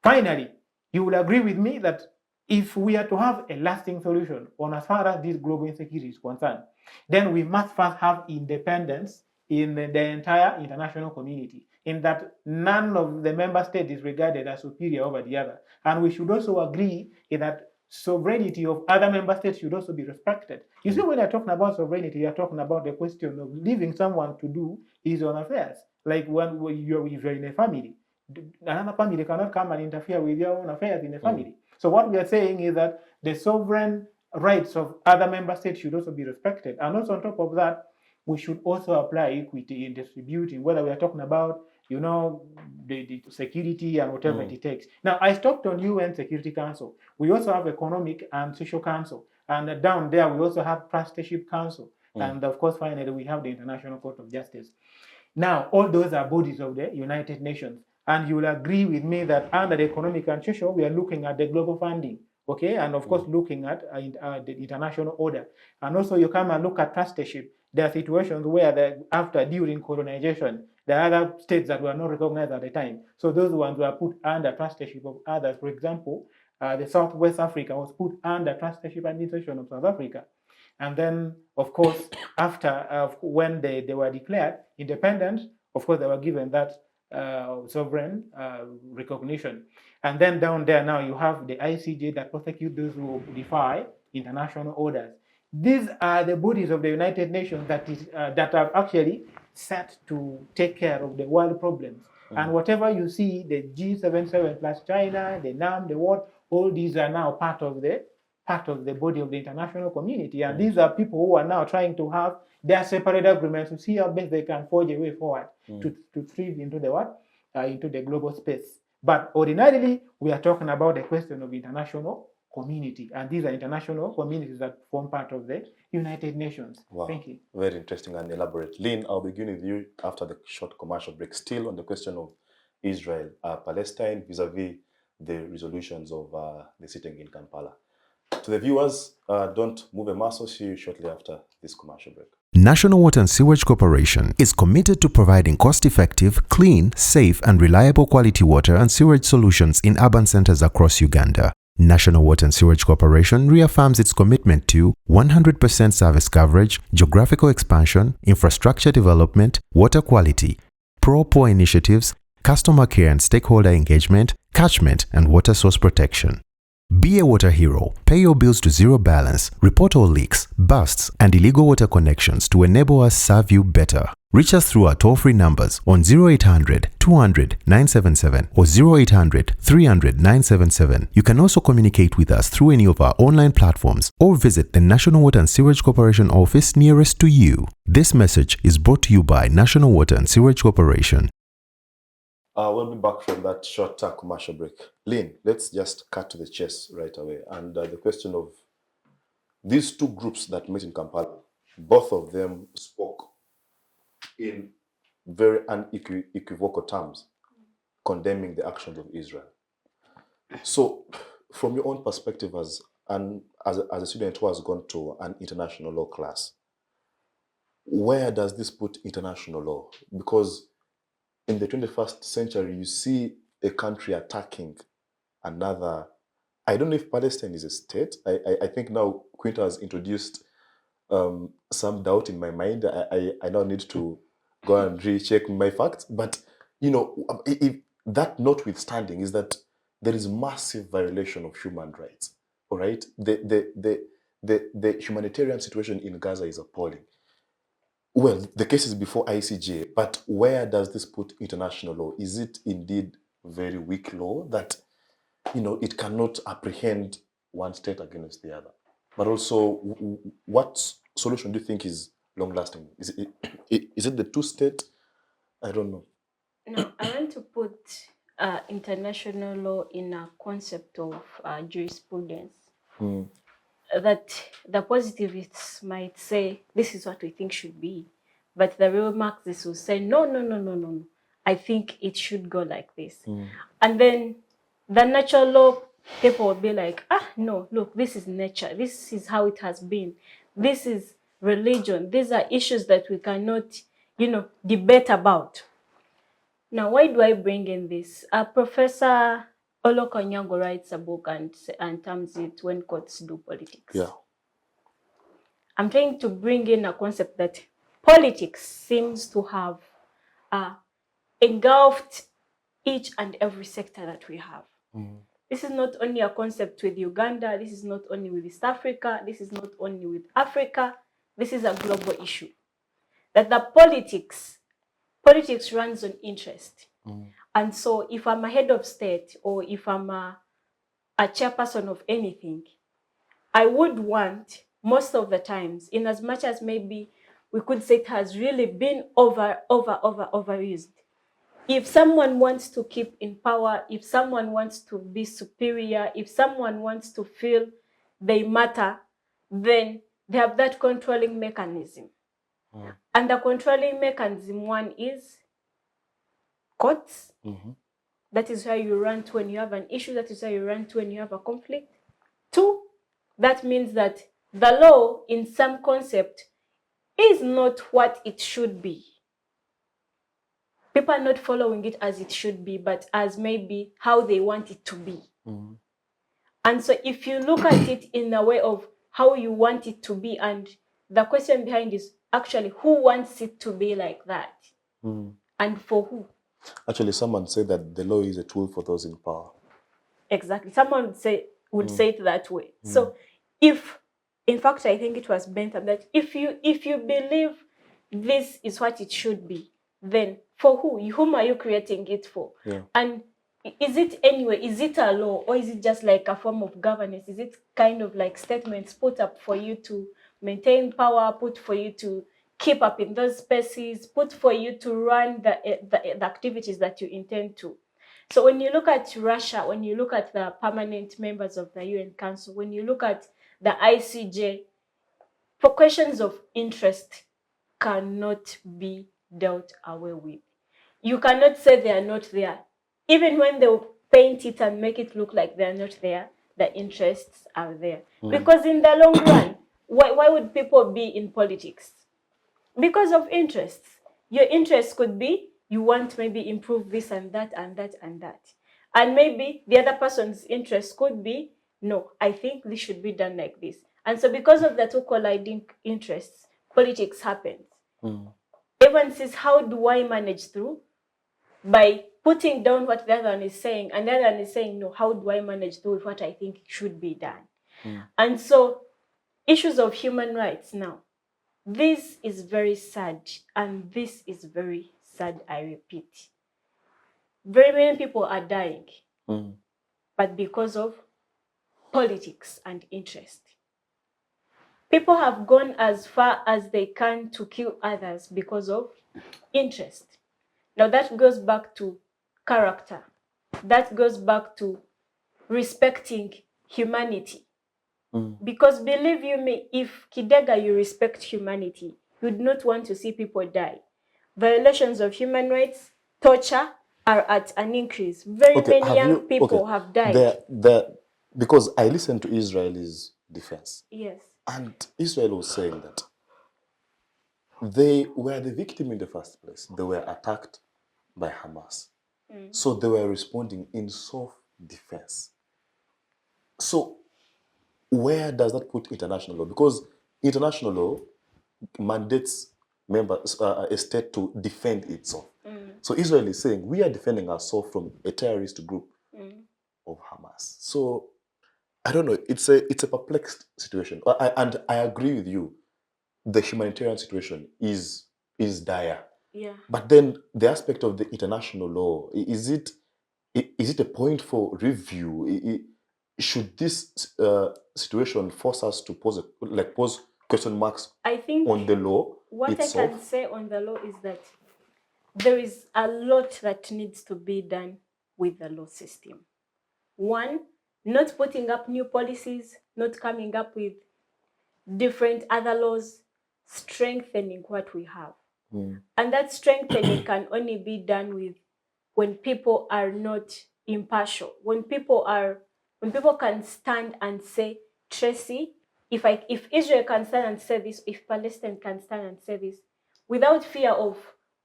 finally, you will agree with me that if we are to have a lasting solution on as far as this global insecurity is concerned, then we must first have independence in the entire international community, in that none of the member states is regarded as superior over the other. And we should also agree that sovereignty of other member states should also be respected. You see, when you're talking about sovereignty, you're talking about the question of leaving someone to do his own affairs. Like when you're in a family, another family cannot come and interfere with your own affairs in the family. So what we are saying is that the sovereign rights of other member states should also be respected. And also on top of that, we should also apply equity in distributing, whether we are talking about, the security and whatever it takes. Now, I stopped on UN Security Council. We also have Economic and Social Council. And down there, we also have Trusteeship Council. And of course, finally, we have the International Court of Justice. Now, all those are bodies of the United Nations. And you will agree with me that under the Economic and Social, we are looking at the global funding. Okay, and of course, looking at the international order. And also, you come and look at trusteeship. There are situations where during colonization, there are other states that were not recognized at the time. So those ones were put under trusteeship of others. For example, the Southwest Africa was put under trusteeship administration of South Africa. And then, of course, after when they were declared independent, of course, they were given that sovereign recognition. And then down there now you have the ICJ that prosecute those who defy international orders. these are the bodies of the United Nations that are actually set to take care of the world problems. And whatever you see, the G77 plus China, the NAM, the what, all these are now part of the body of the international community. And these are people who are now trying to have their separate agreements to see how best they can forge a way forward to thrive into the what? Into the global space. But ordinarily, we are talking about the question of international community, and these are international communities that form part of the United Nations. Wow. Thank you. Very interesting and elaborate. Lynn, I'll begin with you after the short commercial break, still on the question of Israel, Palestine, vis-a-vis the resolutions of the sitting in Kampala. To the viewers, don't move a muscle. See you shortly after this commercial break. National Water and Sewage Corporation is committed to providing cost-effective, clean, safe, and reliable quality water and sewage solutions in urban centers across Uganda. National Water and Sewage Corporation reaffirms its commitment to 100% service coverage, geographical expansion, infrastructure development, water quality, pro-poor initiatives, customer care and stakeholder engagement, catchment, and water source protection. Be a water hero. Pay your bills to zero balance. Report all leaks, busts, and illegal water connections to enable us serve you better. Reach us through our toll-free numbers on 0800 200 977 or 0800 300 977. You can also communicate with us through any of our online platforms or visit the National Water and Sewage Corporation office nearest to you. This message is brought to you by National Water and Sewage Corporation. We'll be back from that short commercial break. Lynn, let's just cut to the chase right away. And the question of these two groups that met in Kampala, both of them spoke in very unequivocal terms, condemning the actions of Israel. So, from your own perspective as a student who has gone to an international law class, where does this put international law? Because in the 21st century, you see a country attacking another. I don't know if Palestine is a state. I think now Quinto has introduced some doubt in my mind. I now need to go and recheck my facts. But, if that notwithstanding is that there is massive violation of human rights. All right? The humanitarian situation in Gaza is appalling. Well, the case is before ICJ, but where does this put international law? Is it indeed very weak law that, it cannot apprehend one state against the other? But also, what solution do you think is long-lasting? Is it the two-state? I don't know. No, I want to put international law in a concept of jurisprudence. That the positivists might say, this is what we think should be. But the real Marxists will say, no. I think it should go like this. And then the natural law people will be like, no, look, this is nature. This is how it has been. This is religion. These are issues that we cannot, debate about. Now, why do I bring in this? Professor Ojok Quinto writes a book and terms it When Courts Do Politics. Yeah. I'm trying to bring in a concept that politics seems to have engulfed each and every sector that we have. This is not only a concept with Uganda, this is not only with East Africa, this is not only with Africa, this is a global issue. That the politics runs on interest. And so if I'm a head of state or if I'm a chairperson of anything, I would want most of the times, in as much as maybe we could say it has really been overused. If someone wants to keep in power, if someone wants to be superior, if someone wants to feel they matter, then they have that controlling mechanism. And the controlling mechanism, one is courts. That is where you run to when you have an issue. That is where you run to when you have a conflict. Two, that means that the law in some concept is not what it should be. People are not following it as it should be, but as maybe how they want it to be. And so if you look at it in a way of how you want it to be, and the question behind is actually who wants it to be like that? And for who? Actually, someone said that the law is a tool for those in power. Exactly. Someone would say it that way. So if in fact, I think it was Bentham, that if you believe this is what it should be, then for whom are you creating it for? Yeah. And is it anyway, is it a law, or is it just like a form of governance? Is it kind of like statements put up for you to maintain power, put for you to keep up in those spaces, put for you to run the activities that you intend to? So when you look at Russia, when you look at the permanent members of the UN Council, when you look at the ICJ, for questions of interest cannot be dealt away with. You cannot say they are not there. Even when they paint it and make it look like they are not there, the interests are there. Because in the long run, why would people be in politics? Because of interests. Your interest could be you want maybe improve this and that and that and that. And maybe the other person's interest could be, no, I think this should be done like this. And so because of the two colliding interests, politics happens. Everyone says, how do I manage through? By putting down what the other one is saying, and the other one is saying, no, how do I manage through with what I think should be done? And so issues of human rights now, this is very sad, and this is very sad, I repeat. Very many people are dying, but because of politics and interest. People have gone as far as they can to kill others because of interest. Now that goes back to character. That goes back to respecting humanity. Because believe you me, if Kidega, you respect humanity, you'd not want to see people die. Violations of human rights, torture are at an increase. Very many young people have died. Because I listened to Israel's defense. Yes. And Israel was saying that they were the victim in the first place. They were attacked by Hamas. So they were responding in self-defense. So where does that put international law? Because international law mandates members, a state to defend itself. So Israel is saying, we are defending ourselves from a terrorist group of Hamas. So I don't know, it's a perplexed situation. And I agree with you. The humanitarian situation is dire. Yeah. But then the aspect of the international law, is it a point for review? Should this situation force us to pose question marks I think on the law what itself? I can say on the law is that there is a lot that needs to be done with the law system. One, not putting up new policies, not coming up with different other laws, strengthening what we have. And that strengthening can only be done with when people are not impartial, when people can stand and say, Tracy, if Israel can stand and say this, if Palestine can stand and say this, without fear of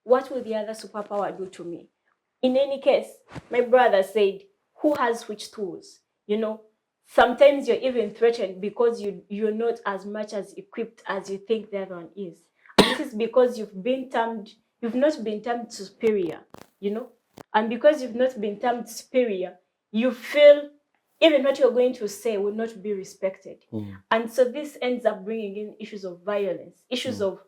what will the other superpower do to me. In any case, my brother said, who has which tools? You know, sometimes you're even threatened because you're not as much as equipped as you think the other one is. And this is because you've not been termed superior, you know? And because you've not been termed superior, you feel even what you're going to say will not be respected. And so this ends up bringing in issues of violence, issues of,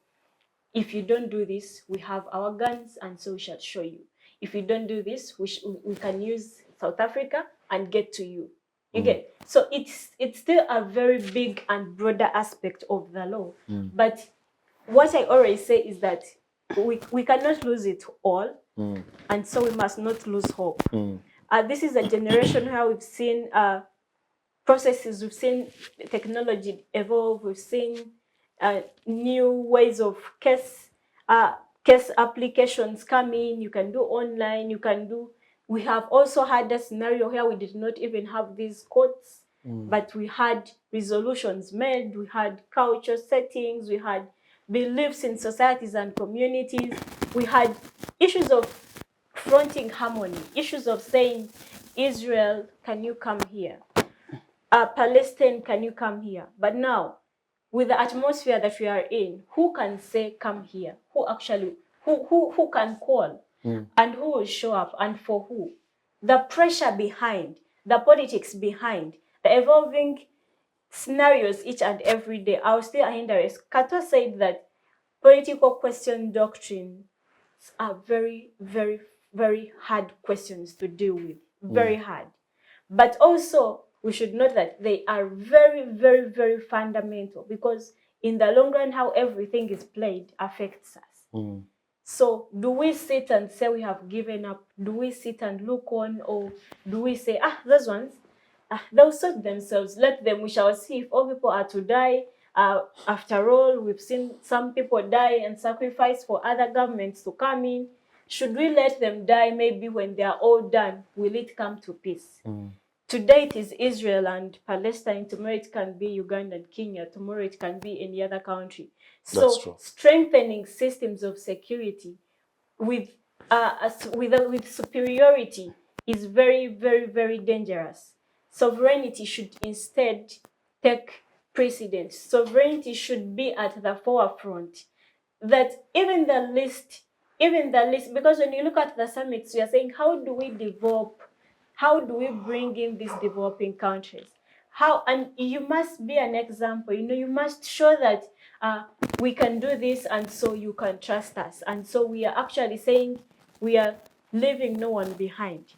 if you don't do this, we have our guns, and so we shall show you. If you don't do this, we can use South Africa and get to you. You get? So it's still a very big and broader aspect of the law. But what I always say is that we cannot lose it all, and so we must not lose hope. This is a generation where we've seen processes, we've seen technology evolve, we've seen new ways of case applications come in. You can do online, we have also had a scenario where we did not even have these courts, but we had resolutions made, we had culture settings, we had beliefs in societies and communities, we had issues of fronting harmony, issues of saying, Israel, can you come here? Palestine, can you come here? But now, with the atmosphere that we are in, who can say, come here? Who can call? And who will show up, and for who? The pressure behind, the politics behind, the evolving scenarios each and every day, I'll still hinder. Kato said that political question doctrines are very, very, very hard questions to deal with. Very hard. But also, we should note that they are very, very, very fundamental, because in the long run, how everything is played affects us. So do we sit and say we have given up? Do we sit and look on? Or do we say, those ones, they'll sort themselves, let them, we shall see if all people are to die. After all, we've seen some people die and sacrifice for other governments to come in. Should we let them die? Maybe when they are all done, will it come to peace? Today it is Israel and Palestine. Tomorrow it can be Uganda and Kenya. Tomorrow it can be any other country. So strengthening systems of security with superiority is very, very, very dangerous. Sovereignty should instead take precedence. Sovereignty should be at the forefront. That even the least, because when you look at the summits, we are saying, how do we develop? How do we bring in these developing countries? How, and you must be an example. You must show that we can do this, and so you can trust us. And so we are actually saying we are leaving no one behind.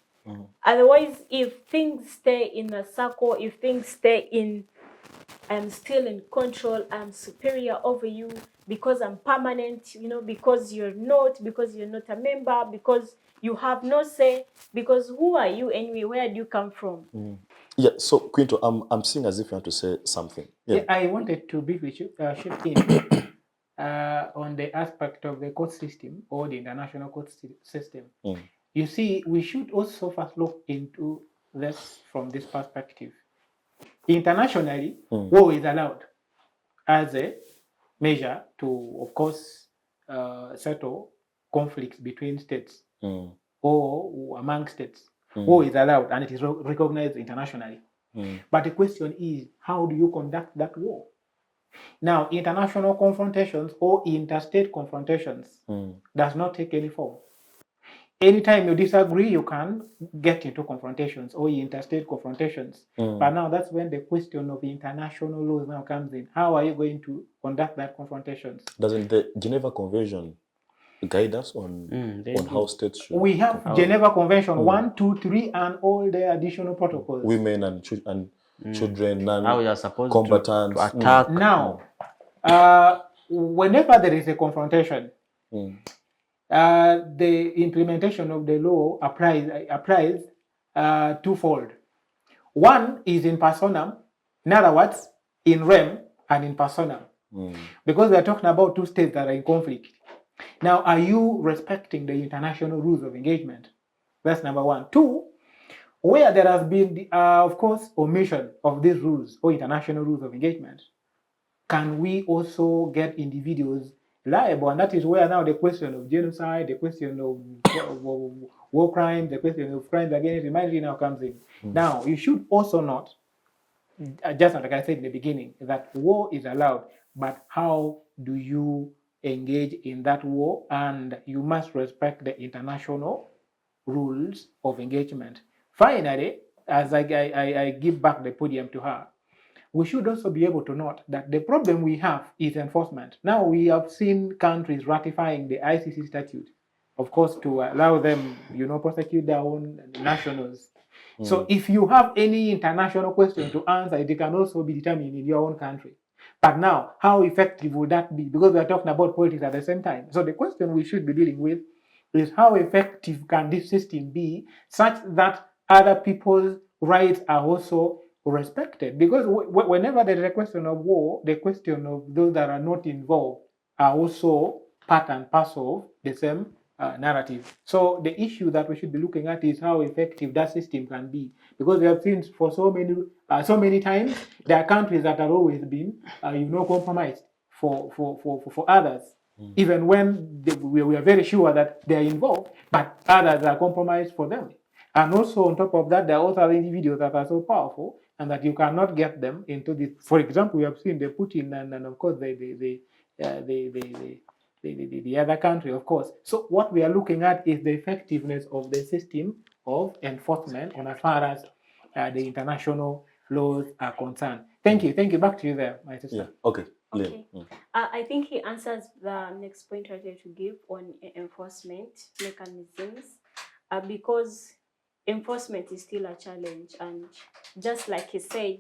Otherwise, if things stay in a circle, if things stay in, I'm still in control, I'm superior over you because I'm permanent, because you're not a member, because you have no say, because who are you anyway? Where do you come from? Yeah, so Quinto, I'm seeing as if you want to say something. Yeah, I wanted to briefly shift in on the aspect of the court system, or the international court system. You see, we should also first look into this from this perspective. Internationally, war is allowed as a measure to, of course, settle conflicts between states or among states. War is allowed, and it is recognized internationally. But the question is, how do you conduct that war? Now, international confrontations or interstate confrontations does not take any form. Anytime you disagree, you can get into confrontations or interstate confrontations. But now that's when the question of international laws now comes in. How are you going to conduct that confrontations? Doesn't the Geneva Convention guide us on how states should? We have Geneva Convention 1, 2, 3, and all the additional protocols. Women and children, how you are supposed combatants to attack. Now, whenever there is a confrontation, the implementation of the law applies twofold. One is in personam, in other words, in rem and in personam. Because we are talking about two states that are in conflict. Now, are you respecting the international rules of engagement? That's number one. Two, where there has been, of course, omission of these rules or international rules of engagement, can we also get individuals liable? And that is where now the question of genocide, the question of war crimes, the question of crimes against humanity now comes in. Now, you should also not, just like I said in the beginning, that war is allowed, but how do you engage in that war? And you must respect the international rules of engagement. Finally, as I give back the podium to her, we should also be able to note that the problem we have is enforcement. Now we have seen countries ratifying the ICC statute, of course, to allow them, prosecute their own nationals. So if you have any international question to answer, it can also be determined in your own country. But now, how effective would that be? Because we are talking about politics at the same time. So the question we should be dealing with is, how effective can this system be such that other people's rights are also respected? Because whenever there is a question of war, the question of those that are not involved are also part and parcel of the same narrative. So the issue that we should be looking at is how effective that system can be. Because we have seen for so many times, there are countries that have always been, compromised for others. Even when we are very sure that they are involved, but others are compromised for them. And also on top of that, there are also other individuals that are so powerful and that you cannot get them into this. For example, we have seen the Putin and of course the other country, of course. So what we are looking at is the effectiveness of the system of enforcement on as far as the international laws are concerned. Thank you. Thank you. Back to you there, my sister. Yeah. Okay. Okay. Lynn. I think he answers the next point I wanted to give on enforcement mechanisms, because enforcement is still a challenge. And just like he said,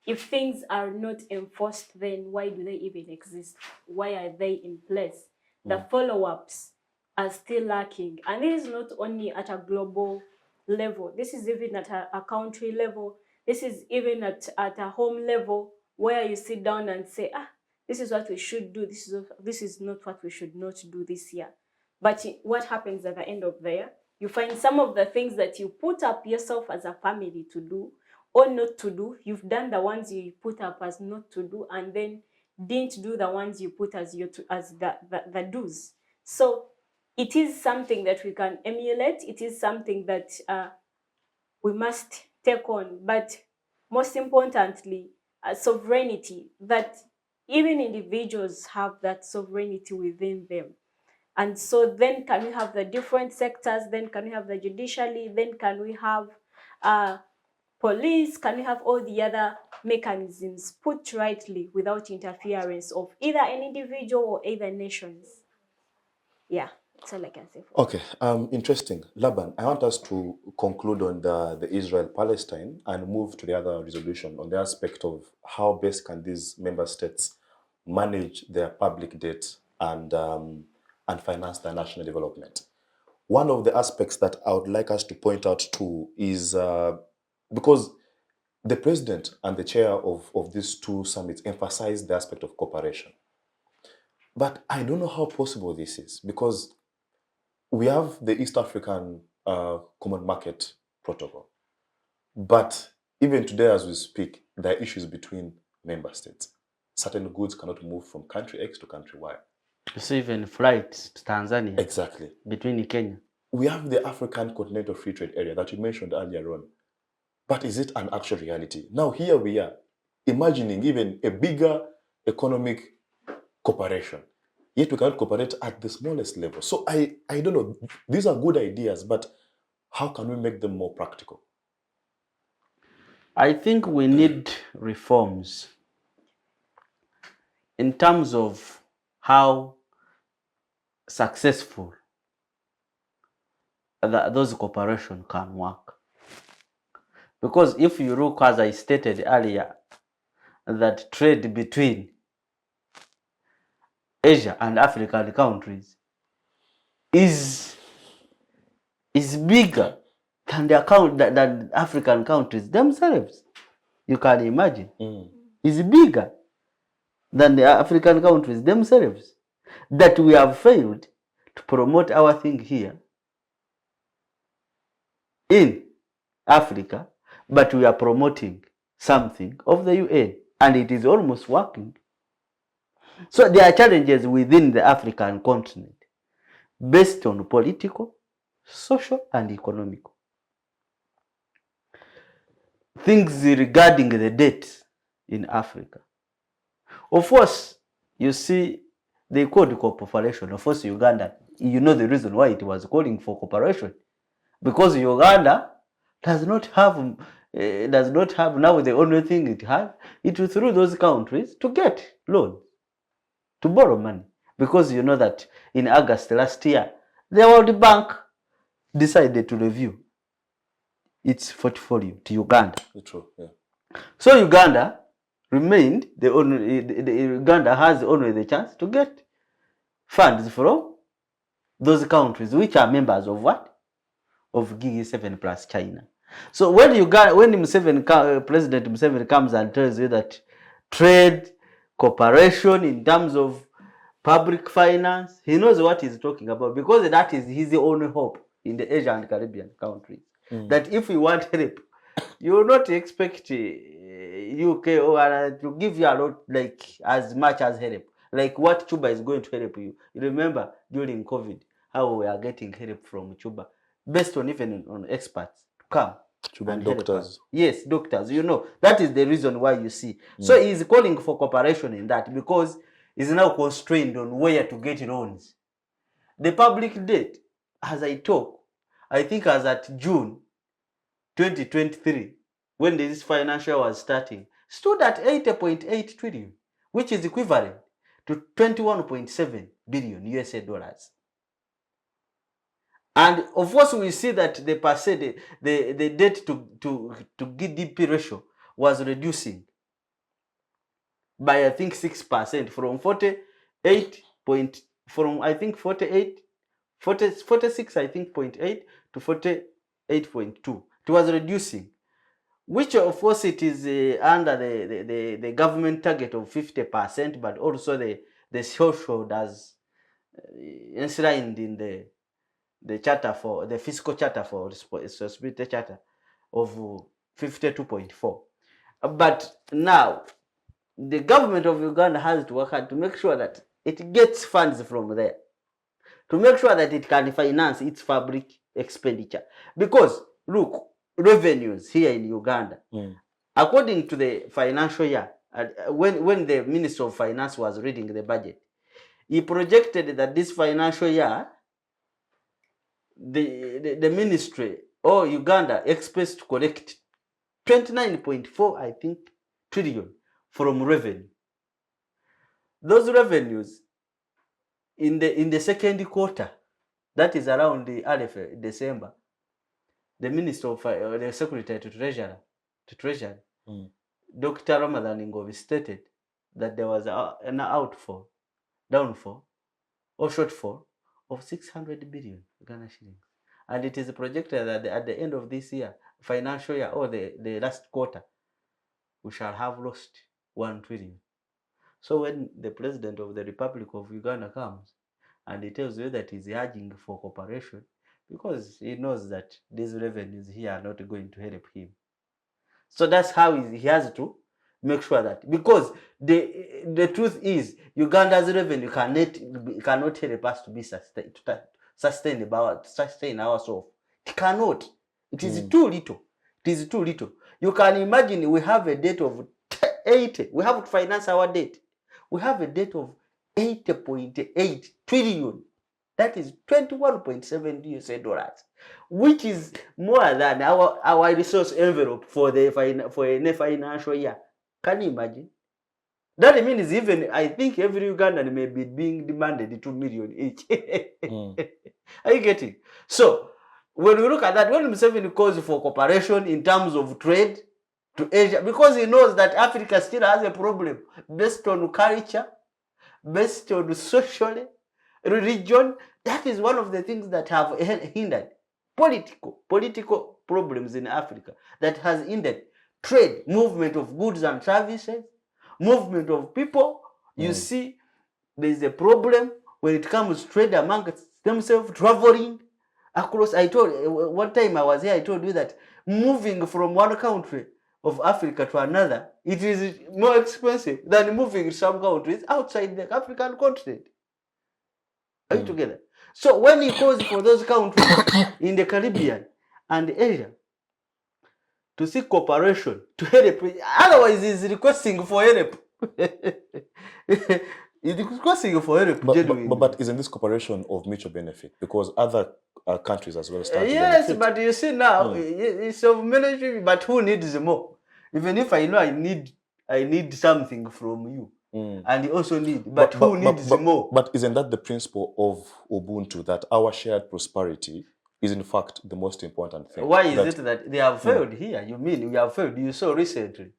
if things are not enforced, then why do they even exist? Why are they in place? The follow-ups are still lacking. And this is not only at a global level. This is even at a country level. This is even at a home level, where you sit down and say, this is what we should do. This is not what we should not do this year. But what happens at the end of the year? You find some of the things that you put up yourself as a family to do or not to do, you've done the ones you put up as not to do, and then didn't do the ones you put as the do's. So it is something that we can emulate. It is something that we must take on. But most importantly, sovereignty, that even individuals have that sovereignty within them. And so then can we have the different sectors? Then can we have the judiciary? Then can we have police? Can we have all the other mechanisms put rightly without interference of either an individual or either nations? Yeah, that's all I can say. Okay, interesting. Laban, I want us to conclude on the Israel-Palestine and move to the other resolution on the aspect of how best can these member states manage their public debt and finance their national development. One of the aspects that I would like us to point out to is because the president and the chair of these two summits emphasized the aspect of cooperation. But I don't know how possible this is, because we have the East African Common Market Protocol. But even today as we speak, there are issues between member states. Certain goods cannot move from country X to country Y. You see even flights to Tanzania. Exactly. Between Kenya. We have the African Continental Free Trade Area that you mentioned earlier on. But is it an actual reality? Now here we are, imagining even a bigger economic cooperation. Yet we cannot cooperate at the smallest level. So I don't know, these are good ideas, but how can we make them more practical? I think we need reforms in terms of how successful those cooperation can work. Because if you look, as I stated earlier, that trade between Asia and African countries is bigger than than African countries themselves. You can imagine. Is bigger than the African countries themselves. That we have failed to promote our thing here in Africa, but we are promoting something of the UN, and it is almost working. So there are challenges within the African continent based on political, social, and economic. Things regarding the debt in Africa. Of course, you see, they called cooperation. Of course, Uganda, you know the reason why it was calling for cooperation. Because Uganda does not have now the only thing it has, it will through those countries to get loans, to borrow money. Because you know that in August last year, the World Bank decided to review its portfolio to Uganda. True, yeah. So Uganda remained Uganda has only the chance to get funds from those countries which are members of what? Of G7 plus China. So when President Museveni comes and tells you that trade, cooperation in terms of public finance, he knows what he's talking about, because that is his only hope in the Asian and Caribbean countries. That if we want help, you will not expect UK or to give you a lot, like as much as help. Like what Cuba is going to help you. You remember during COVID, how we are getting help from Cuba, based on even on experts to come. Cuban doctors. Yes, doctors. You know, that is the reason why you see. So he's calling for cooperation in that, because he's now constrained on where to get loans. The public debt, as I talk, I think as at June 2023, when this financial was starting, stood at 80.8 trillion, which is equivalent to 21.7 billion USA dollars. And of course, we see that the percent, the debt to GDP ratio was reducing by I think 6% from 46 I think 0.8 to 48.2. It was reducing, which of course it is under the government target of 50%, but also the shareholders enshrined in the charter for the fiscal charter for responsibility charter of 52.4. But now the government of Uganda has to work hard to make sure that it gets funds from there, to make sure that it can finance its public expenditure. Because look, revenues here in Uganda, according to the financial year, when the Minister of Finance was reading the budget, he projected that this financial year, the ministry or Uganda expects to collect 29.4 I think trillion from revenue. Those revenues in the second quarter, that is around the December, the Minister of the Secretary to Treasury, Dr. Ramadan Ngovi stated that there was an downfall or shortfall of 600 billion Ghana shillings. And it is projected that at the end of this year, financial year, or the last quarter, we shall have lost 1 trillion. So when the President of the Republic of Uganda comes and he tells you that he's urging for cooperation, because he knows that these revenues here are not going to help him. So that's how he has to make sure that, because the truth is Uganda's revenue cannot help us to be sustain ourselves. It cannot. It is too little. It is too little. You can imagine we have a debt of 80. We have to finance our debt. We have a debt of 80.8 trillion. That is 21.7 USA dollars, which is more than our resource envelope for a financial year. Can you imagine? That means even I think every Ugandan may be being demanded 2 million each. Are you getting? So when we look at that, when Museveni calls for cooperation in terms of trade to Asia, because he knows that Africa still has a problem based on culture, based on social, religion, that is one of the things that have hindered political problems in Africa, that has hindered trade, movement of goods and services, movement of people. You see, there is a problem when it comes to trade among themselves, traveling across. One time I was here, I told you that moving from one country of Africa to another, it is more expensive than moving to some countries outside the African continent. Are you together? So when he calls for those countries in the Caribbean and Asia to seek cooperation, to help, otherwise he's requesting for help. He's requesting for help. But isn't this cooperation of mutual benefit? Because other countries as well start yes, to benefit. but you see now, it's of military, but who needs more? Even if I know I need something from you. And you also need, but who needs more? But isn't that the principle of Ubuntu, that our shared prosperity is in fact the most important thing? Why is it that they have failed here? You mean we have failed? You saw recently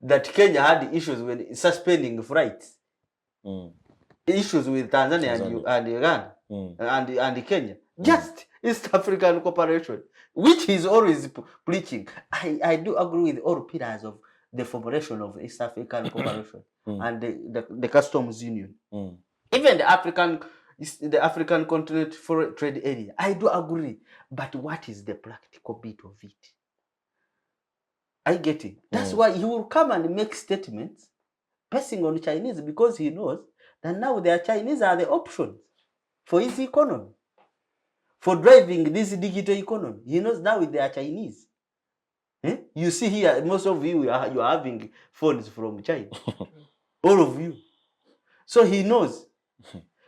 that Kenya had issues with suspending flights, issues with Tanzania and Uganda and Kenya. Just East African cooperation, which he's always preaching. I do agree with all pillars of the formulation of East African cooperation and the customs union. Even the African continent for trade area. I do agree. But what is the practical bit of it? I get it. That's why he will come and make statements passing on Chinese, because he knows that now their Chinese are the options for his economy, for driving this digital economy. He knows now they are Chinese. You see here, most of you are having phones from China. All of you. So he knows.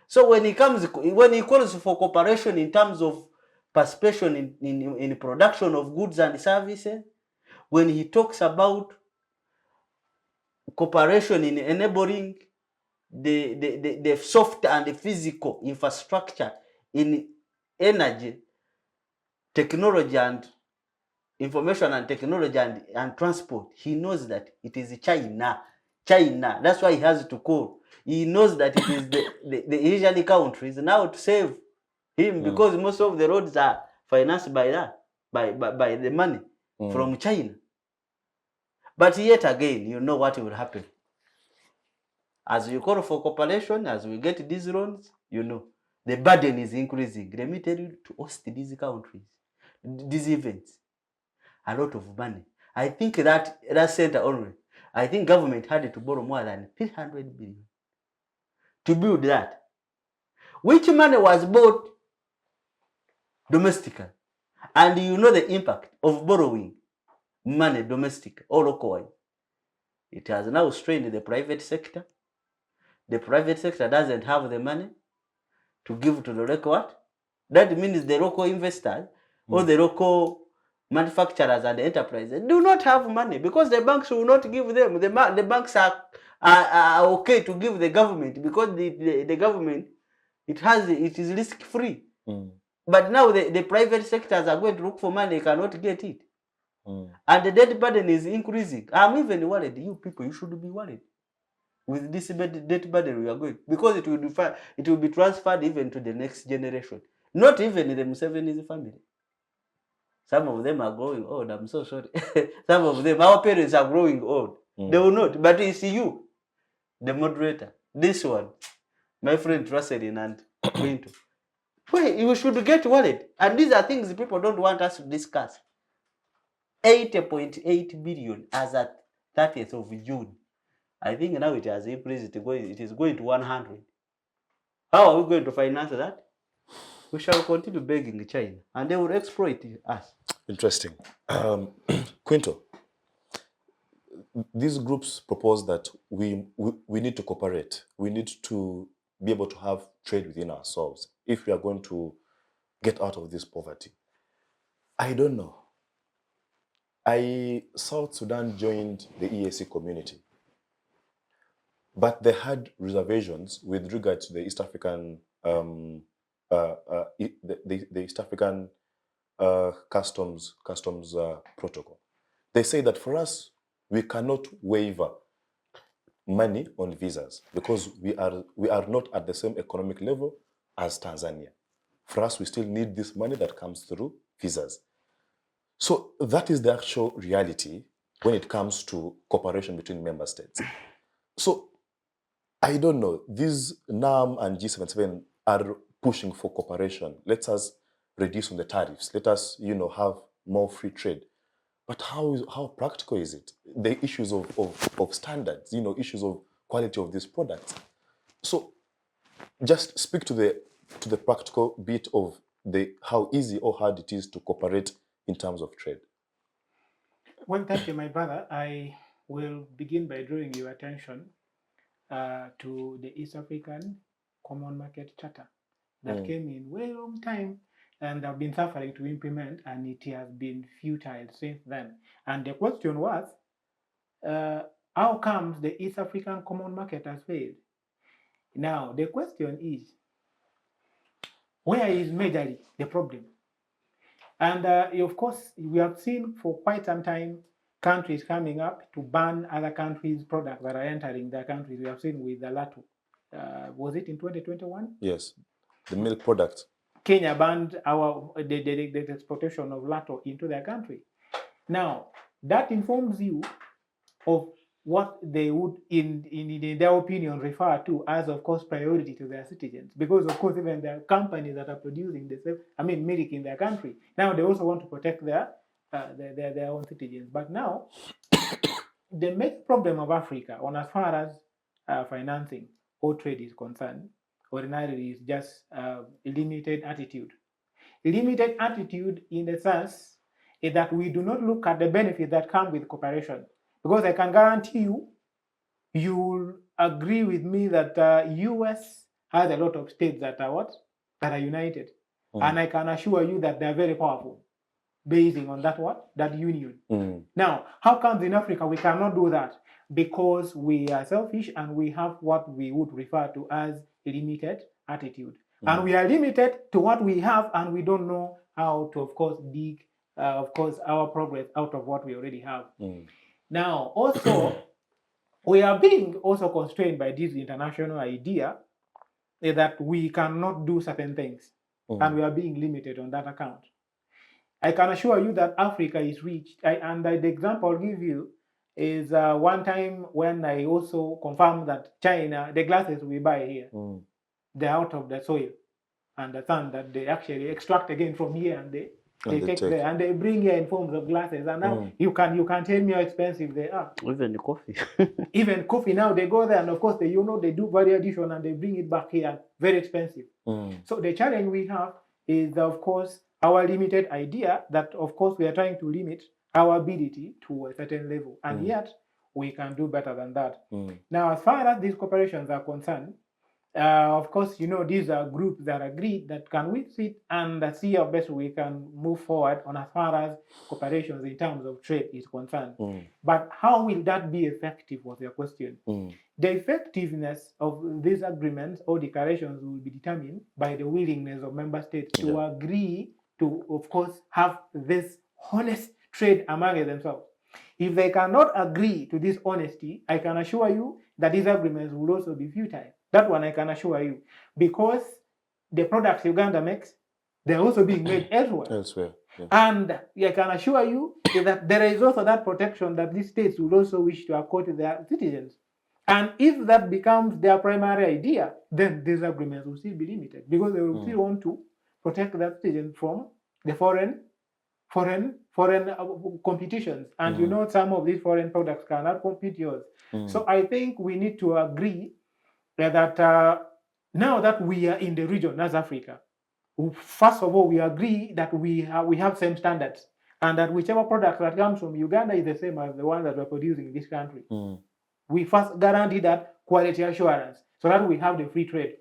So when he calls for cooperation in terms of participation in production of goods and services, when he talks about cooperation in enabling the soft and the physical infrastructure in energy, technology and information and technology and transport, he knows that it is China. China. That's why he has to call. He knows that it is the Asian countries now to save him because most of the roads are financed by that, by the money from China. But yet again, you know what will happen. As you call for cooperation, as we get these loans, you know, the burden is increasing. Let me tell you, to host these countries, these events, a lot of money. I think that center only, I think government had to borrow more than 300 billion to build that. Which money was bought domestically? And you know the impact of borrowing money domestic or local. It has now strained the private sector. The private sector doesn't have the money to give to the local what? That means the local investors or the local manufacturers and enterprises do not have money because the banks will not give them. The banks are okay to give the government because the government, it is risk free. But now the private sectors are going to look for money, they cannot get it. And the debt burden is increasing. I'm even worried. You people, you should be worried with this debt burden we are going, because it will be transferred even to the next generation. Not even the Museveni's family. Some of them are growing old. I'm so sorry. Some of them, our parents are growing old. They will not. But it's you, the moderator. This one, my friend Trassyleen Ankunda Quinto. Well, you should get worried. And these are things people don't want us to discuss. 80.8 billion as at 30th of June. I think now it has increased. It is going to 100. How are we going to finance that? We shall continue begging China, and they will exploit us. Interesting. Quinto, these groups propose that we need to cooperate. We need to be able to have trade within ourselves if we are going to get out of this poverty. I don't know. South Sudan joined the EAC community, but they had reservations with regard to the East African the East African customs protocol. They say that for us, we cannot waiver money on visas because we are not at the same economic level as Tanzania. For us, we still need this money that comes through visas. So that is the actual reality when it comes to cooperation between member states. So I don't know. These NAM and G77 are pushing for cooperation. Let us reduce on the tariffs. Let us, have more free trade. But how practical is it? The issues of standards, issues of quality of these products. So just speak to the practical bit of how easy or hard it is to cooperate in terms of trade. Well, thank you, my brother. I will begin by drawing your attention to the East African Common Market Charter that came in way long time and have been suffering to implement, and it has been futile since then. And the question was, how comes the East African Common Market has failed? Now, the question is, where is majorly the problem? And of course, we have seen for quite some time countries coming up to ban other countries' products that are entering their countries. We have seen with the LATO. Was it in 2021? Yes, the milk products. Kenya banned the exportation of LATO into their country. Now, that informs you of what they would, in their opinion, refer to as, of course, priority to their citizens. Because, of course, even the companies that are producing milk in their country, now they also want to protect their own citizens. But now, the main problem of Africa, on as far as financing or trade is concerned, ordinarily is just limited attitude. Limited attitude in the sense is that we do not look at the benefits that come with cooperation. Because I can guarantee you'll agree with me that US has a lot of states that are united. And I can assure you that they're very powerful. basing on that union. Now, how comes in Africa we cannot do that? Because we are selfish and we have what we would refer to as limited attitude. And we are limited to what we have, and we don't know how to, of course, dig, our progress out of what we already have. Now, also, we are being also constrained by this international idea that we cannot do certain things, and we are being limited on that account. I can assure you that Africa is rich, and the example I'll give you is one time when I also confirmed that China, the glasses we buy here, they're out of the soil and the sun that they actually extract again from here, and they take there and they bring here in forms of glasses. And now you can tell me how expensive they are. Even the coffee. Even coffee now, they go there and of course they do value addition and they bring it back here, very expensive. So the challenge we have is of course our limited idea that of course we are trying to limit our ability to a certain level, and yet we can do better than that. Now, as far as these corporations are concerned, of course, these are groups that agreed that can we sit and see how best we can move forward on as far as cooperations in terms of trade is concerned. But how will that be effective was your question. The effectiveness of these agreements or declarations will be determined by the willingness of member states to agree to, of course, have this honest trade among themselves. If they cannot agree to this honesty, I can assure you that these agreements will also be futile. That one I can assure you, because the products Uganda makes, they're also being made elsewhere. And I can assure you that there is also that protection that these states will also wish to accord to their citizens. And if that becomes their primary idea, then these agreements will still be limited, because they will still want to protect their citizens from the foreign competitions. And some of these foreign products cannot compete yours. So I think we need to agree that now that we are in the region as Africa, first of all, we agree that we have same standards, and that whichever product that comes from Uganda is the same as the one that we're producing in this country. We first guarantee that quality assurance so that we have the free trade.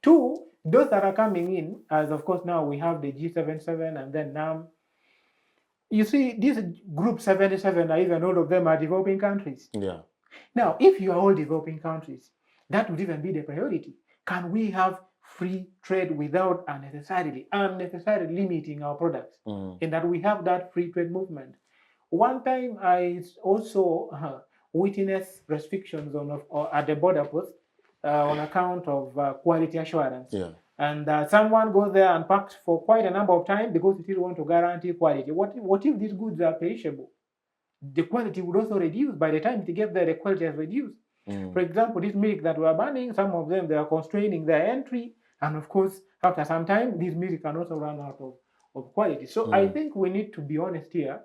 Two, those that are coming in, as of course now we have the G77 and then NAM. You see, these group 77 are even all of them are developing countries. Now, if you are all developing countries, that would even be the priority. Can we have free trade without unnecessarily limiting our products? And that we have that free trade movement. One time I also witnessed restrictions at the border post on account of quality assurance. And someone goes there and parks for quite a number of time because they still want to guarantee quality. What if these goods are perishable? The quality would also reduce. By the time it gets there, the quality has reduced. For example, this milk that we are banning, some of them, they are constraining their entry. And of course, after some time, this milk can also run out of quality. So I think we need to be honest here